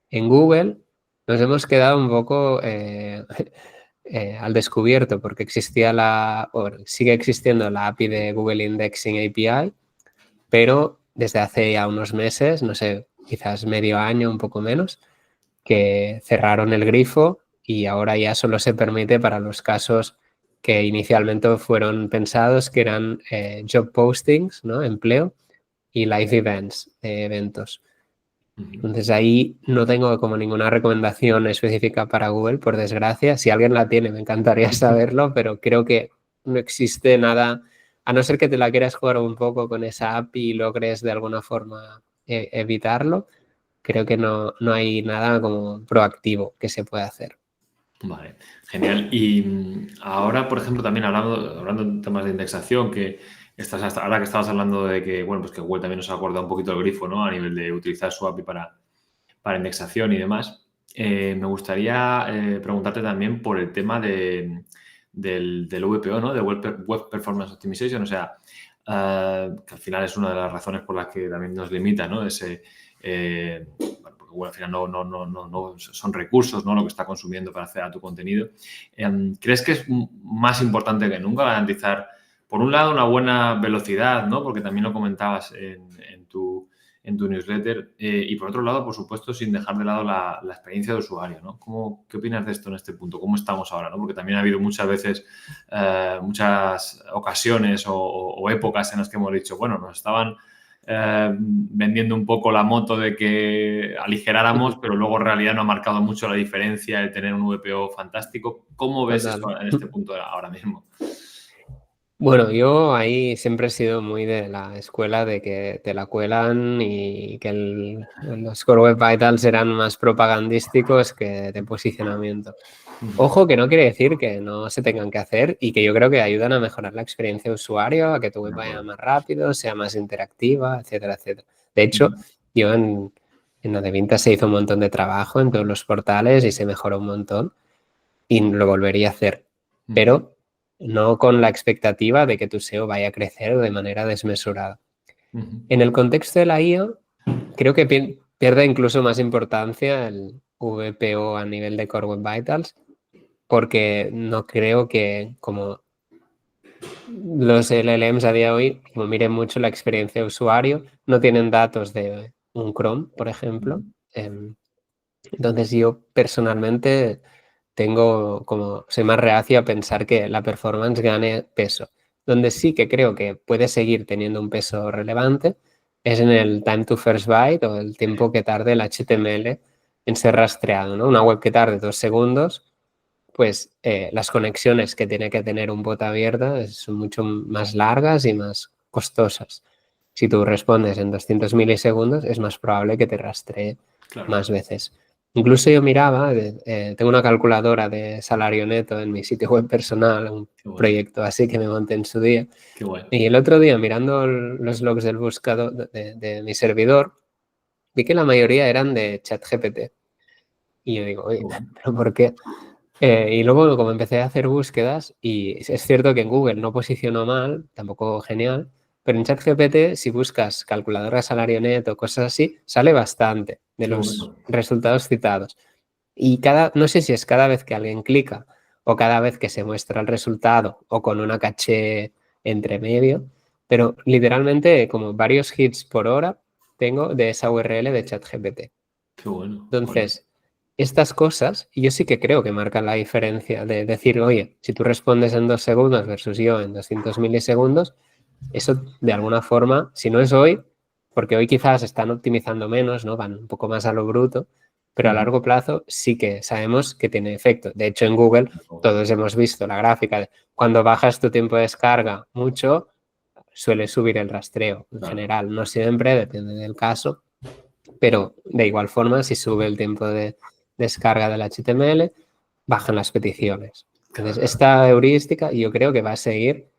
B: En Google nos hemos quedado un poco al descubierto porque sigue existiendo la API de Google Indexing API, pero desde hace ya unos meses, no sé, quizás medio año, un poco menos, que cerraron el grifo y ahora ya solo se permite para los casos que inicialmente fueron pensados, que eran job postings, ¿no? Empleo, y live events, eventos. Entonces ahí no tengo como ninguna recomendación específica para Google, por desgracia. Si alguien la tiene, me encantaría saberlo, pero creo que no existe nada, a no ser que te la quieras jugar un poco con esa API y logres de alguna forma evitarlo, creo que no hay nada como proactivo que se pueda hacer.
A: Vale, genial. Y ahora, por ejemplo, también hablando de temas de indexación, ahora que estabas hablando de que, bueno, pues que Google también nos ha acordado un poquito el grifo, ¿no? A nivel de utilizar su API para indexación y demás. Me gustaría preguntarte también por el tema del VPO, ¿no? De Web Performance Optimization, o sea, que al final es una de las razones por las que también nos limita, ¿no? Bueno, porque Google al final no son recursos, ¿no? Lo que está consumiendo para acceder a tu contenido. ¿Crees que es más importante que nunca garantizar, por un lado, una buena velocidad, ¿no? Porque también lo comentabas en tu newsletter y por otro lado, por supuesto, sin dejar de lado la experiencia de usuario, ¿no? ¿Qué opinas de esto en este punto? ¿Cómo estamos ahora, ¿no? Porque también ha habido muchas veces, muchas ocasiones o épocas en las que hemos dicho, bueno, nos estaban vendiendo un poco la moto de que aligeráramos, pero luego en realidad no ha marcado mucho la diferencia el tener un VPO fantástico. ¿Cómo ves eso en este punto ahora mismo?
B: Bueno, yo ahí siempre he sido muy de la escuela de que te la cuelan y que los Core Web Vitals eran más propagandísticos que de posicionamiento. Ojo, que no quiere decir que no se tengan que hacer y que yo creo que ayudan a mejorar la experiencia de usuario, a que tu web vaya más rápido, sea más interactiva, etcétera, etcétera. De hecho, yo en Adevinta se hizo un montón de trabajo en todos los portales y se mejoró un montón y lo volvería a hacer. Pero no con la expectativa de que tu SEO vaya a crecer de manera desmesurada. En el contexto de la IA, creo que pierde incluso más importancia el VPO a nivel de Core Web Vitals, porque no creo que como los LLMs a día de hoy, como miren mucho la experiencia de usuario, no tienen datos de un Chrome, por ejemplo. Entonces yo personalmente soy más reacio a pensar que la performance gane peso. Donde sí que creo que puede seguir teniendo un peso relevante es en el time to first byte o el tiempo que tarde el HTML en ser rastreado, ¿no? Una web que tarde 2 segundos, pues las conexiones que tiene que tener un bot abierta son mucho más largas y más costosas. Si tú respondes en 200 milisegundos, es más probable que te rastree
A: Claro.
B: más veces. Incluso yo miraba, tengo una calculadora de salario neto en mi sitio web personal, un
A: Qué bueno.
B: proyecto así que me monté en su día.
A: Qué guay.
B: Y el otro día, mirando los logs del buscador de mi servidor, vi que la mayoría eran de ChatGPT. Y yo digo, oye,
A: Qué bueno.
B: ¿pero por qué? Y luego, como empecé a hacer búsquedas, y es cierto que en Google no posicionó mal, tampoco genial, pero en ChatGPT, si buscas calculadora de salario neto o cosas así, sale bastante de
A: Qué
B: los
A: bueno.
B: resultados citados. Y no sé si es cada vez que alguien clica o cada vez que se muestra el resultado o con una caché entre medio, pero literalmente como varios hits por hora tengo de esa URL de ChatGPT.
A: Qué bueno. Joder.
B: Entonces, estas cosas, yo sí que creo que marcan la diferencia de decir, oye, si tú respondes en 2 segundos versus yo en 200 milisegundos, eso de alguna forma, si no es hoy, porque hoy quizás están optimizando menos, ¿no? Van un poco más a lo bruto, pero a
A: Ujú.
B: largo plazo sí que sabemos que tiene efecto. De hecho, en Google todos hemos visto la gráfica de cuando bajas tu tiempo de descarga mucho, suele subir el rastreo en
A: Claro.
B: general. No siempre, depende del caso, pero de igual forma, si sube el tiempo de descarga del HTML, bajan las peticiones. Entonces,
A: Claro.
B: esta heurística yo creo que va a seguir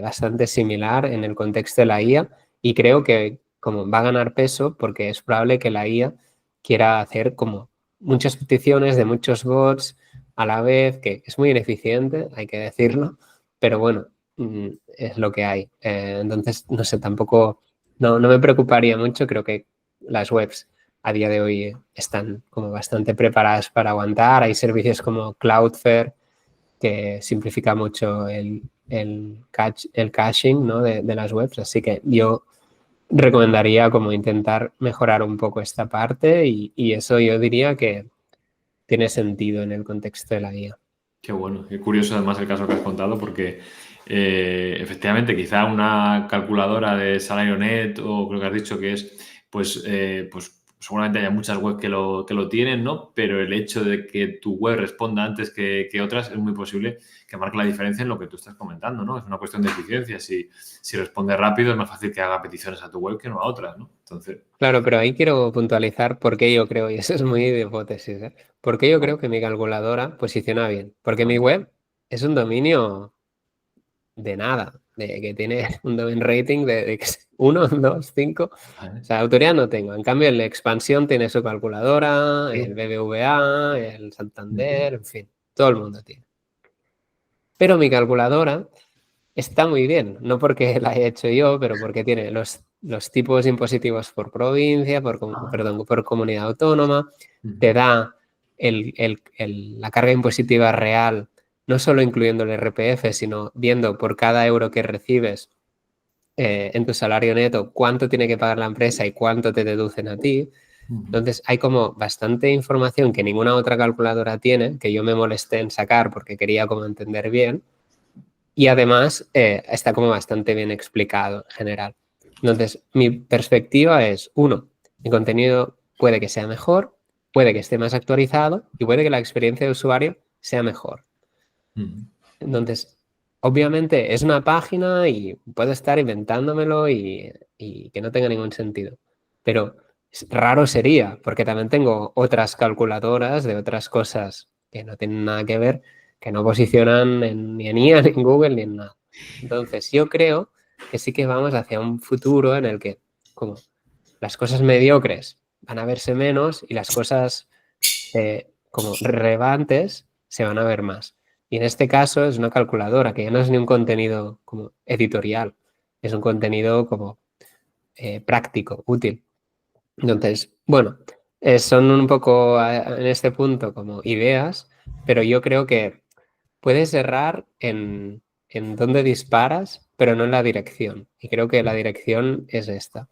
B: bastante similar en el contexto de la IA y creo que como va a ganar peso porque es probable que la IA quiera hacer como muchas peticiones de muchos bots a la vez, que es muy ineficiente, hay que decirlo, pero bueno, es lo que hay. Entonces, no sé, tampoco, no me preocuparía mucho, creo que las webs a día de hoy están como bastante preparadas para aguantar. Hay servicios como Cloudflare que simplifica mucho el caching, ¿no? de las webs. Así que yo recomendaría como intentar mejorar un poco esta parte y eso yo diría que tiene sentido en el contexto de la guía.
A: Qué bueno, qué curioso además el caso que has contado porque efectivamente quizá una calculadora de salario net o creo que has dicho que es, pues seguramente haya muchas webs que lo tienen, ¿no? Pero el hecho de que tu web responda antes que otras es muy posible que marque la diferencia en lo que tú estás comentando, ¿no? Es una cuestión de eficiencia. Si responde rápido es más fácil que haga peticiones a tu web que no a otras, ¿no? Entonces,
B: Claro, pero ahí quiero puntualizar por qué yo creo, y eso es muy de hipótesis, ¿eh? Por qué yo
A: vale,
B: creo que mi calculadora posiciona bien. Porque mi
A: vale,
B: web es un dominio de nada, de que tiene un domain rating de 1, 2, 5. O
A: vale.
B: sea, autoridad no tengo. En cambio, la expansión tiene su calculadora, el
A: Sí.
B: BBVA, el
A: Ujú.
B: Santander, en fin, todo el mundo tiene. Pero mi calculadora está muy bien, no porque la haya hecho yo, pero porque tiene los tipos impositivos por provincia,
A: Ah,
B: perdón, por comunidad autónoma, te
A: ujú.
B: da la carga impositiva real, no solo incluyendo el RPF, sino viendo por cada euro que recibes en tu salario neto cuánto tiene que pagar la empresa y cuánto te deducen a ti.
A: Ujú.
B: Entonces hay como bastante información que ninguna otra calculadora tiene, que yo me molesté en sacar porque quería como entender bien y además está como bastante bien explicado en general. Entonces, mi perspectiva es, uno, mi contenido puede que sea mejor, puede que esté más actualizado y puede que la experiencia de usuario sea mejor.
A: Ujú.
B: Entonces, obviamente es una página y puedo estar inventándomelo y que no tenga ningún sentido. Pero raro sería, porque también tengo otras calculadoras de otras cosas que no tienen nada que ver, que no posicionan ni en IA, ni en Google, ni en nada. Entonces, yo creo que sí que vamos hacia un futuro en el que, como las cosas mediocres van a verse menos y las cosas como relevantes se van a ver más. Y en este caso es una calculadora que ya no es ni un contenido como editorial, es un contenido como práctico, útil. Entonces, bueno, son un poco en este punto como ideas, pero yo creo que puedes errar en dónde disparas, pero no en la dirección. Y creo que la dirección es esta.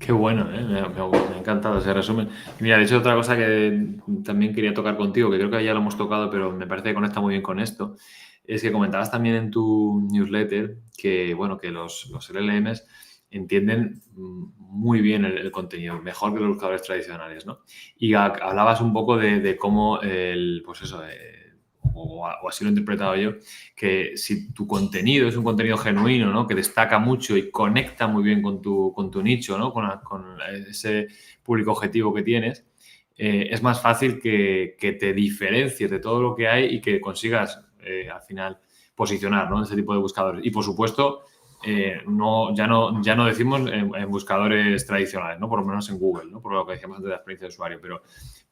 A: Qué bueno, ¿eh? Me ha encantado ese resumen. Mira, de hecho, otra cosa que también quería tocar contigo, que creo que ya lo hemos tocado, pero me parece que conecta muy bien con esto, es que comentabas también en tu newsletter que, bueno, que los LLMs entienden muy bien el contenido, mejor que los buscadores tradicionales, ¿no? Y hablabas un poco de cómo pues eso, o así lo he interpretado yo, que si tu contenido es un contenido genuino, ¿no? Que destaca mucho y conecta muy bien con tu nicho, ¿no? Con ese público objetivo que tienes, es más fácil que te diferencies de todo lo que hay y que consigas al final posicionar, ¿no? Ese tipo de buscadores. Y por supuesto, ya no decimos en buscadores tradicionales, ¿no? Por lo menos en Google, ¿no? Por lo que decíamos antes de la experiencia de usuario,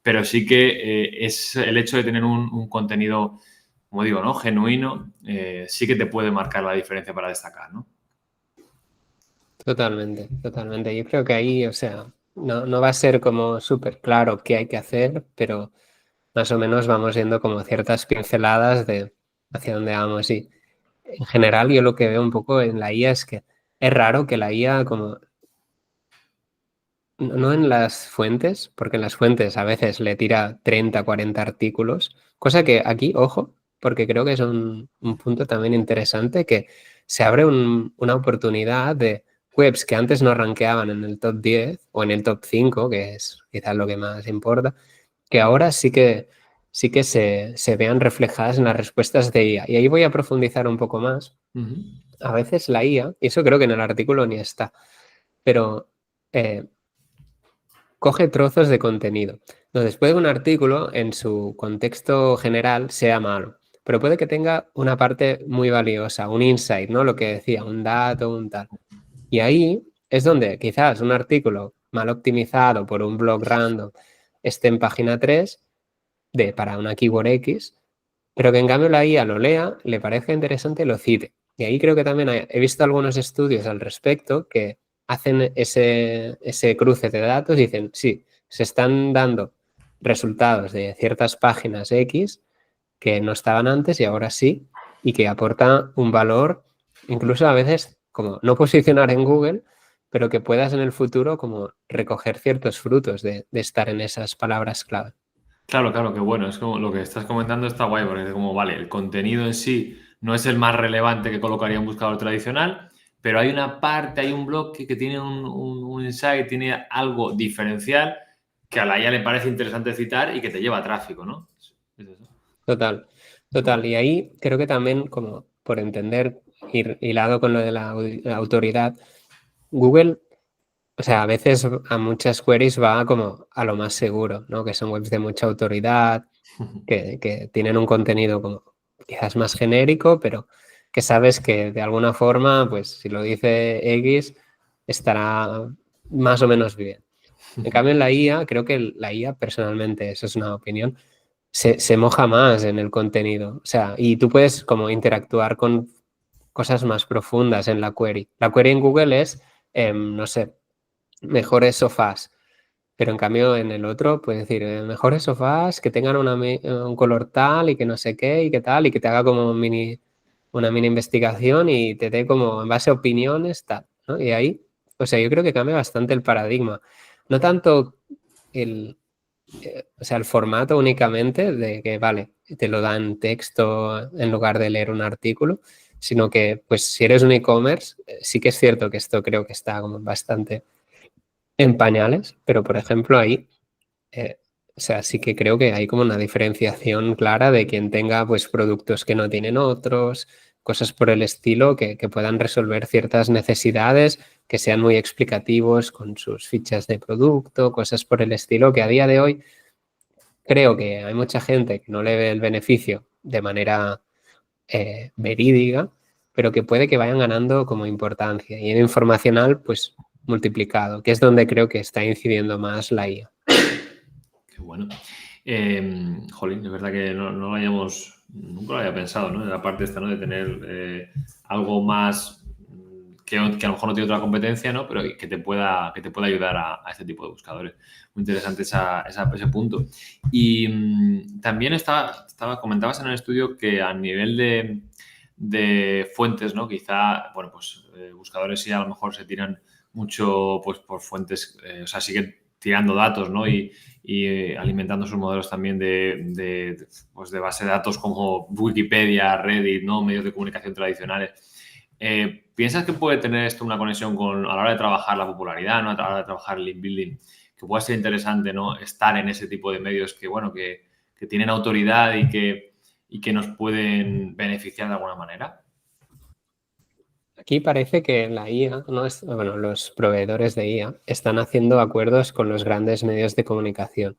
A: pero sí que es el hecho de tener un contenido, como digo, ¿no? Genuino, sí que te puede marcar la diferencia para destacar, ¿no?
B: Totalmente, totalmente. Yo creo que ahí, o sea, no va a ser como súper claro qué hay que hacer, pero más o menos vamos viendo como ciertas pinceladas de hacia dónde vamos. Y en general yo lo que veo un poco en la IA es que es raro que la IA como no en las fuentes, porque en las fuentes a veces le tira 30, 40 artículos, cosa que aquí, ojo, porque creo que es un punto también interesante, que se abre una oportunidad de webs que antes no rankeaban en el top 10 o en el top 5, que es quizás lo que más importa, que ahora sí que se vean reflejadas en las respuestas de IA. Y ahí voy a profundizar un poco más. A veces la IA, y eso creo que en el artículo ni está, pero coge trozos de contenido. Entonces, puede que un artículo en su contexto general sea malo, pero puede que tenga una parte muy valiosa, un insight, ¿no? Lo que decía, un dato, un tal. Y ahí es donde quizás un artículo mal optimizado por un blog random esté en página 3 para una keyword X, pero que en cambio la IA lo lea, le parezca interesante y lo cite. Y ahí creo que también he visto algunos estudios al respecto que hacen ese cruce de datos y dicen, sí, se están dando resultados de ciertas páginas X que no estaban antes y ahora sí, y que aporta un valor, incluso a veces como no posicionar en Google, pero que puedas en el futuro como recoger ciertos frutos de estar en esas palabras clave.
A: Claro, claro, que bueno, es como lo que estás comentando está guay, porque es como, vale, el contenido en sí no es el más relevante que colocaría un buscador tradicional, pero hay una parte, hay un bloque que tiene un insight, tiene algo diferencial que a la IA le parece interesante citar y que te lleva a tráfico, ¿no? Es eso.
B: Total, total. Y ahí creo que también, como por entender, ir hilado con lo de la autoridad, Google, o sea, a veces a muchas queries va como a lo más seguro, ¿no? Que son webs de mucha autoridad, que tienen un contenido como quizás más genérico, pero que sabes que de alguna forma, pues si lo dice X, estará más o menos bien. En cambio, en la IA, creo que la IA, personalmente, eso es una opinión, se moja más en el contenido. O sea, y tú puedes como interactuar con cosas más profundas en la query. La query en Google es, no sé, mejores sofás. Pero en cambio en el otro puedes decir, mejores sofás que tengan un color tal y que no sé qué y qué tal y que te haga como una mini investigación y te dé como en base a opiniones tal, ¿no? Y ahí, o sea, yo creo que cambia bastante el paradigma. No tanto el, o sea, el formato únicamente de que, vale, te lo dan texto en lugar de leer un artículo, sino que, pues, si eres un e-commerce, sí que es cierto que esto creo que está como bastante en pañales, pero, por ejemplo, ahí, eh, o sea, sí que creo que hay como una diferenciación clara de quien tenga, pues, productos que no tienen otros, cosas por el estilo que puedan resolver ciertas necesidades, que sean muy explicativos con sus fichas de producto, cosas por el estilo que a día de hoy creo que hay mucha gente que no le ve el beneficio de manera verídica, pero que puede que vayan ganando como importancia. Y en informacional, pues multiplicado, que es donde creo que está incidiendo más la IA.
A: Qué bueno. Jolín, es verdad que no lo nunca lo había pensado, ¿no? En la parte esta, ¿no? De tener algo más que a lo mejor no tiene otra competencia, ¿no? Pero que te pueda ayudar a este tipo de buscadores. Muy interesante ese punto. Y también comentabas en el estudio que a nivel de fuentes, ¿no? Quizá, bueno, pues buscadores sí a lo mejor se tiran mucho pues por fuentes, o sea, siguen tirando datos, ¿no? Y alimentando sus modelos también pues de base de datos como Wikipedia, Reddit, ¿no? Medios de comunicación tradicionales. ¿Piensas que puede tener esto una conexión con, a la hora de trabajar la popularidad, ¿no? A la hora de trabajar el link building, que pueda ser interesante, ¿no? Estar en ese tipo de medios que, bueno, que tienen autoridad y que nos pueden beneficiar de alguna manera?
B: Aquí parece que la IA, ¿no? Bueno, los proveedores de IA están haciendo acuerdos con los grandes medios de comunicación.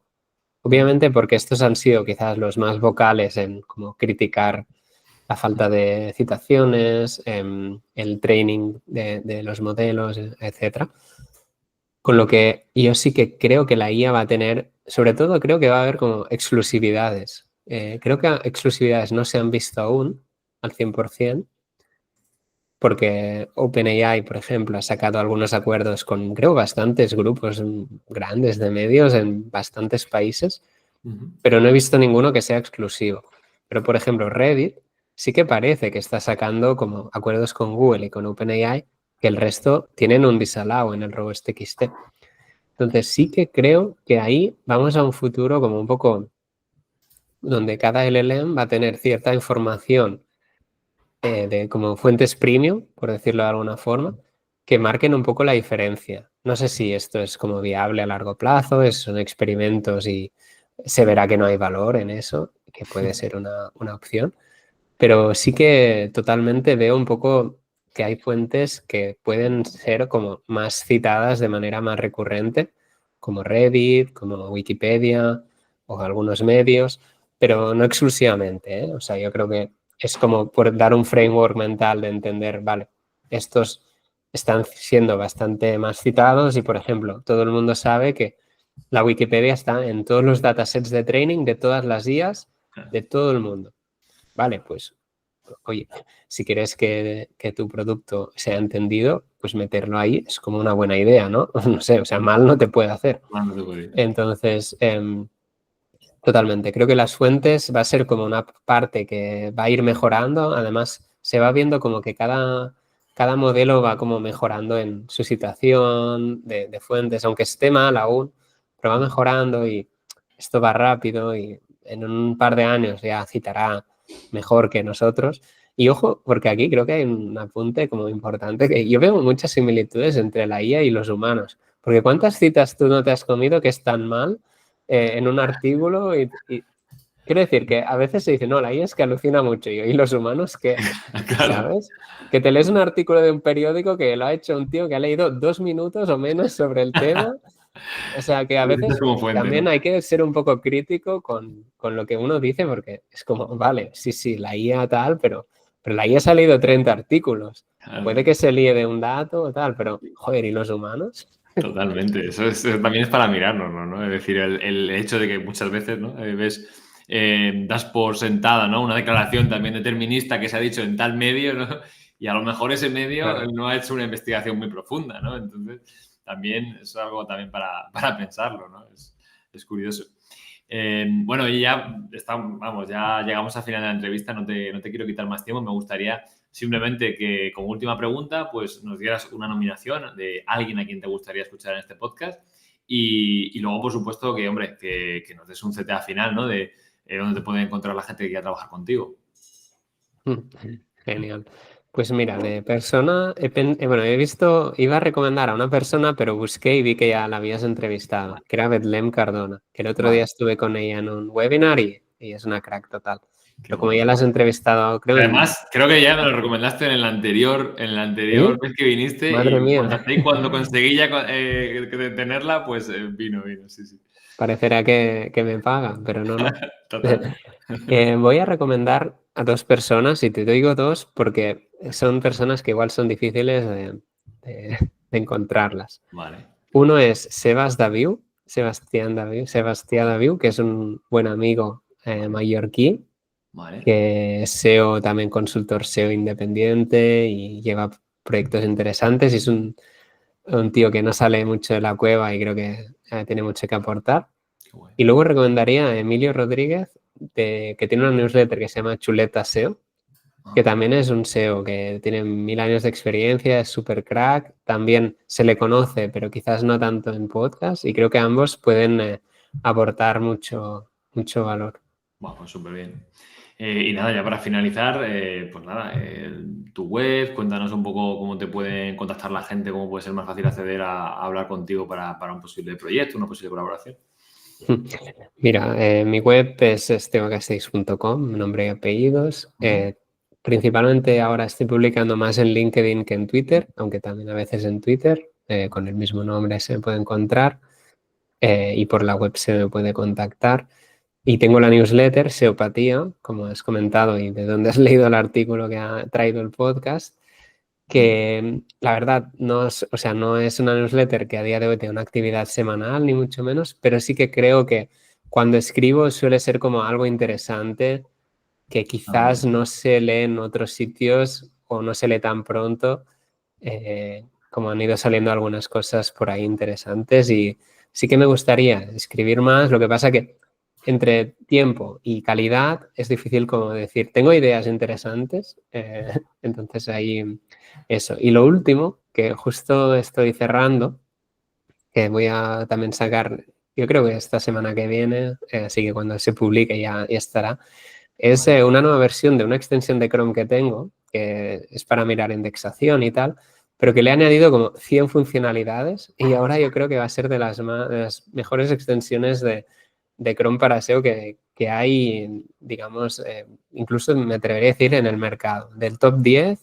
B: Obviamente porque estos han sido quizás los más vocales en como criticar la falta de citaciones, el training de los modelos, etcétera. Con lo que yo sí que creo que la IA va a tener, sobre todo creo que va a haber como exclusividades. Creo que exclusividades no se han visto aún al 100%, porque OpenAI, por ejemplo, ha sacado algunos acuerdos con, creo, bastantes grupos grandes de medios en bastantes países, pero no he visto ninguno que sea exclusivo. Pero, por ejemplo, Reddit sí que parece que está sacando como acuerdos con Google y con OpenAI, que el resto tienen un disallow en el RobotsTXT. Entonces sí que creo que ahí vamos a un futuro como un poco donde cada LLM va a tener cierta información de como fuentes premium, por decirlo de alguna forma, que marquen un poco la diferencia. No sé si esto es como viable a largo plazo, son experimentos y se verá que no hay valor en eso, que puede ser una opción, pero sí que totalmente veo un poco que hay fuentes que pueden ser como más citadas de manera más recurrente, como Reddit, como Wikipedia o algunos medios, pero no exclusivamente, ¿eh? O sea, yo creo que es como por dar un framework mental de entender, vale, estos están siendo bastante más citados y, por ejemplo, todo el mundo sabe que la Wikipedia está en todos los datasets de training de todas las IAs de todo el mundo. Vale, pues, oye, si quieres que tu producto sea entendido, pues meterlo ahí es como una buena idea, ¿no? No sé, o sea, mal no te puede hacer.
A: Ah, no te puedo ir.
B: Entonces, totalmente. Creo que las fuentes va a ser como una parte que va a ir mejorando. Además, se va viendo como que cada modelo va como mejorando en su situación de fuentes, aunque esté mal aún, pero va mejorando y esto va rápido y en un par de años ya citará mejor que nosotros. Y ojo, porque aquí creo que hay un apunte como importante, que yo veo muchas similitudes entre la IA y los humanos. Porque ¿cuántas citas tú no te has comido que están mal en un artículo y quiero decir que a veces se dice, no, la IA es que alucina mucho y los humanos que,
A: Claro.
B: ¿sabes? Que te lees un artículo de un periódico que lo ha hecho un tío que ha leído 2 minutos o menos sobre el tema. O sea que a
A: Necesitas
B: veces
A: como fuente, ¿no?
B: también hay que ser un poco crítico con lo que uno dice porque es como, vale, sí, la IA tal, pero la IA ha leído 30 artículos.
A: Claro.
B: Puede que se líe de un dato o tal, pero joder, ¿y los humanos?
A: Totalmente. También es para mirarnos, ¿no? Es decir, el hecho de que muchas veces, ¿no? Das por sentada, ¿no? Una declaración también determinista que se ha dicho en tal medio, ¿no? Y a lo mejor ese medio
B: Claro.
A: no ha hecho una investigación muy profunda, ¿no? Entonces, también es algo también para pensarlo, ¿no? Es curioso. Bueno, y ya estamos, vamos, ya llegamos al final de la entrevista, no te quiero quitar más tiempo, me gustaría simplemente que como última pregunta, pues nos dieras una nominación de alguien a quien te gustaría escuchar en este podcast y luego, por supuesto, que, hombre, que nos des un CTA final, ¿no? De dónde te puede encontrar la gente que quiera trabajar contigo.
B: Genial. Pues mira, de persona, bueno, he visto, iba a recomendar a una persona, pero busqué y vi que ya la habías entrevistado, que era Betlem Cardona, que el otro
A: Vale,
B: día estuve con ella en un webinar y es una crack total.
A: qué
B: Pero como
A: guay.
B: ya la has entrevistado, creo en...
A: Además, creo que ya me lo recomendaste en la anterior
B: ¿Sí?
A: vez que viniste
B: Madre
A: y
B: mía,
A: contacté y cuando conseguí ya tenerla, pues vino, sí, sí.
B: parecerá que me pagan, pero no, no.
A: Total.
B: Voy a recomendar a dos personas, y te digo dos porque son personas que igual son difíciles de encontrarlas.
A: Vale,
B: Uno es Sebastián Daviu, que es un buen amigo mallorquí,
A: vale.
B: que es SEO, también consultor SEO independiente y lleva proyectos interesantes y es un tío que no sale mucho de la cueva y creo que tiene mucho que aportar.
A: Qué guay.
B: Y luego recomendaría a Emilio Rodríguez, que tiene una newsletter que se llama Chuleta SEO, que
A: Ah,
B: también es un SEO que tiene 1000 años de experiencia, es súper crack, también se le conoce, pero quizás no tanto en podcast, y creo que ambos pueden aportar mucho valor.
A: bueno, pues súper bien. Y nada, ya para finalizar, pues nada, tu web, cuéntanos un poco cómo te pueden contactar la gente, cómo puede ser más fácil acceder a hablar contigo para un posible proyecto, una posible colaboración.
B: Mira, mi web es estebacastells.com, nombre y apellidos. Principalmente ahora estoy publicando más en LinkedIn que en Twitter, aunque también a veces en Twitter, con el mismo nombre se me puede encontrar, y por la web se me puede contactar. Y tengo la newsletter Seopatía, como has comentado y de donde has leído el artículo que ha traído el podcast, que la verdad no es, o sea, no es una newsletter que a día de hoy tenga una actividad semanal, ni mucho menos, pero sí que creo que cuando escribo suele ser como algo interesante que
A: Ah, muy
B: quizás
A: bien.
B: no se lee en otros sitios o no se lee tan pronto, como han ido saliendo algunas cosas por ahí interesantes y sí que me gustaría escribir más, lo que pasa que entre tiempo y calidad es difícil como decir, tengo ideas interesantes, entonces ahí eso. Y lo último, que justo estoy cerrando, que voy a también sacar, yo creo que esta semana que viene, así que cuando se publique ya estará, es
A: Vale.
B: una nueva versión de una extensión de Chrome que tengo, que es para mirar indexación y tal, pero que le he añadido como 100 funcionalidades y ahora yo creo que va a ser de las mejores extensiones de Chrome para SEO que hay, digamos, incluso me atrevería a decir en el mercado. Del top 10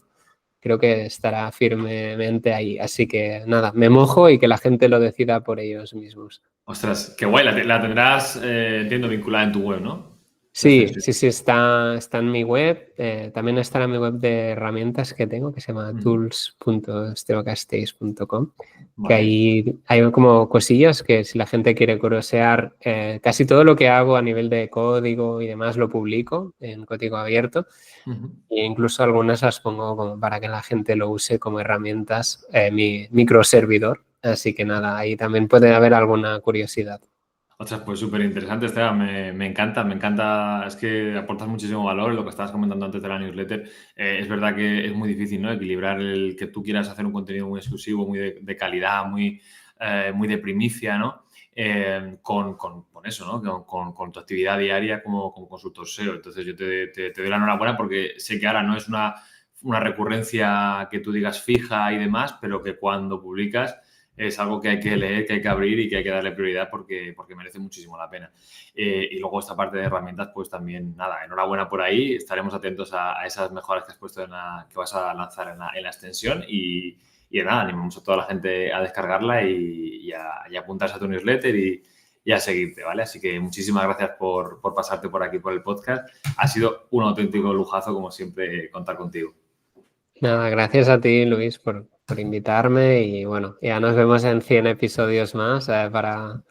B: creo que estará firmemente ahí. Así que nada, me mojo y que la gente lo decida por ellos mismos.
A: Ostras, qué guay, la tendrás, entiendo, vinculada en tu web, ¿no? La
B: Sí,
A: extensión.
B: sí, sí, está en mi web. También está en mi web de herramientas que tengo, que se llama
A: Ujú.
B: tools.estebacastells.com, que
A: Vale.
B: ahí hay como cosillas que si la gente quiere curiosear, casi todo lo que hago a nivel de código y demás lo publico en código abierto
A: Ujú.
B: e incluso algunas las pongo como para que la gente lo use como herramientas, mi microservidor. Así que nada, ahí también puede haber alguna curiosidad.
A: Ostras, pues súper interesante, Esteban. Me encanta, me encanta. Es que aportas muchísimo valor. Lo que estabas comentando antes de la newsletter, es verdad que es muy difícil, ¿no? Equilibrar el que tú quieras hacer un contenido muy exclusivo, muy de calidad, muy de primicia, ¿no? Con eso, ¿no? Con tu actividad diaria como consultor SEO. Entonces, yo te doy la enhorabuena porque sé que ahora no es una recurrencia que tú digas fija y demás, pero que cuando publicas es algo que hay que leer, que hay que abrir y que hay que darle prioridad porque merece muchísimo la pena. Y luego esta parte de herramientas, pues también, nada, enhorabuena por ahí. Estaremos atentos a esas mejoras que has puesto que vas a lanzar en la extensión y nada, animamos a toda la gente a descargarla y a apuntarse a tu newsletter y a seguirte, ¿vale? Así que muchísimas gracias por pasarte por aquí por el podcast. Ha sido un auténtico lujazo, como siempre, contar contigo.
B: Nada, gracias a ti, Luis, por invitarme y bueno, ya nos vemos en 100 episodios más, para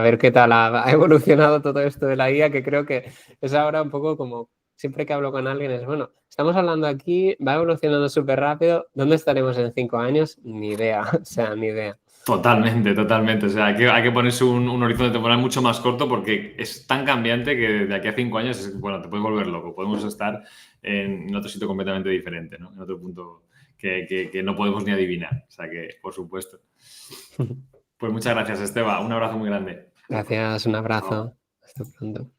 B: ver qué tal ha evolucionado todo esto de la IA, que creo que es ahora un poco como siempre que hablo con alguien es, bueno, estamos hablando aquí, va evolucionando súper rápido, ¿dónde estaremos en 5 años? Ni idea, o sea, ni idea.
A: Totalmente, totalmente. O sea, hay que ponerse un horizonte temporal mucho más corto porque es tan cambiante que de aquí a 5 años, bueno, te puedes volver loco. Podemos estar en otro sitio completamente diferente, ¿no? En otro punto que no podemos ni adivinar. O sea que, por supuesto. Pues muchas gracias, Esteba. Un abrazo muy grande.
B: Gracias, un
A: Chao.
B: abrazo, hasta pronto.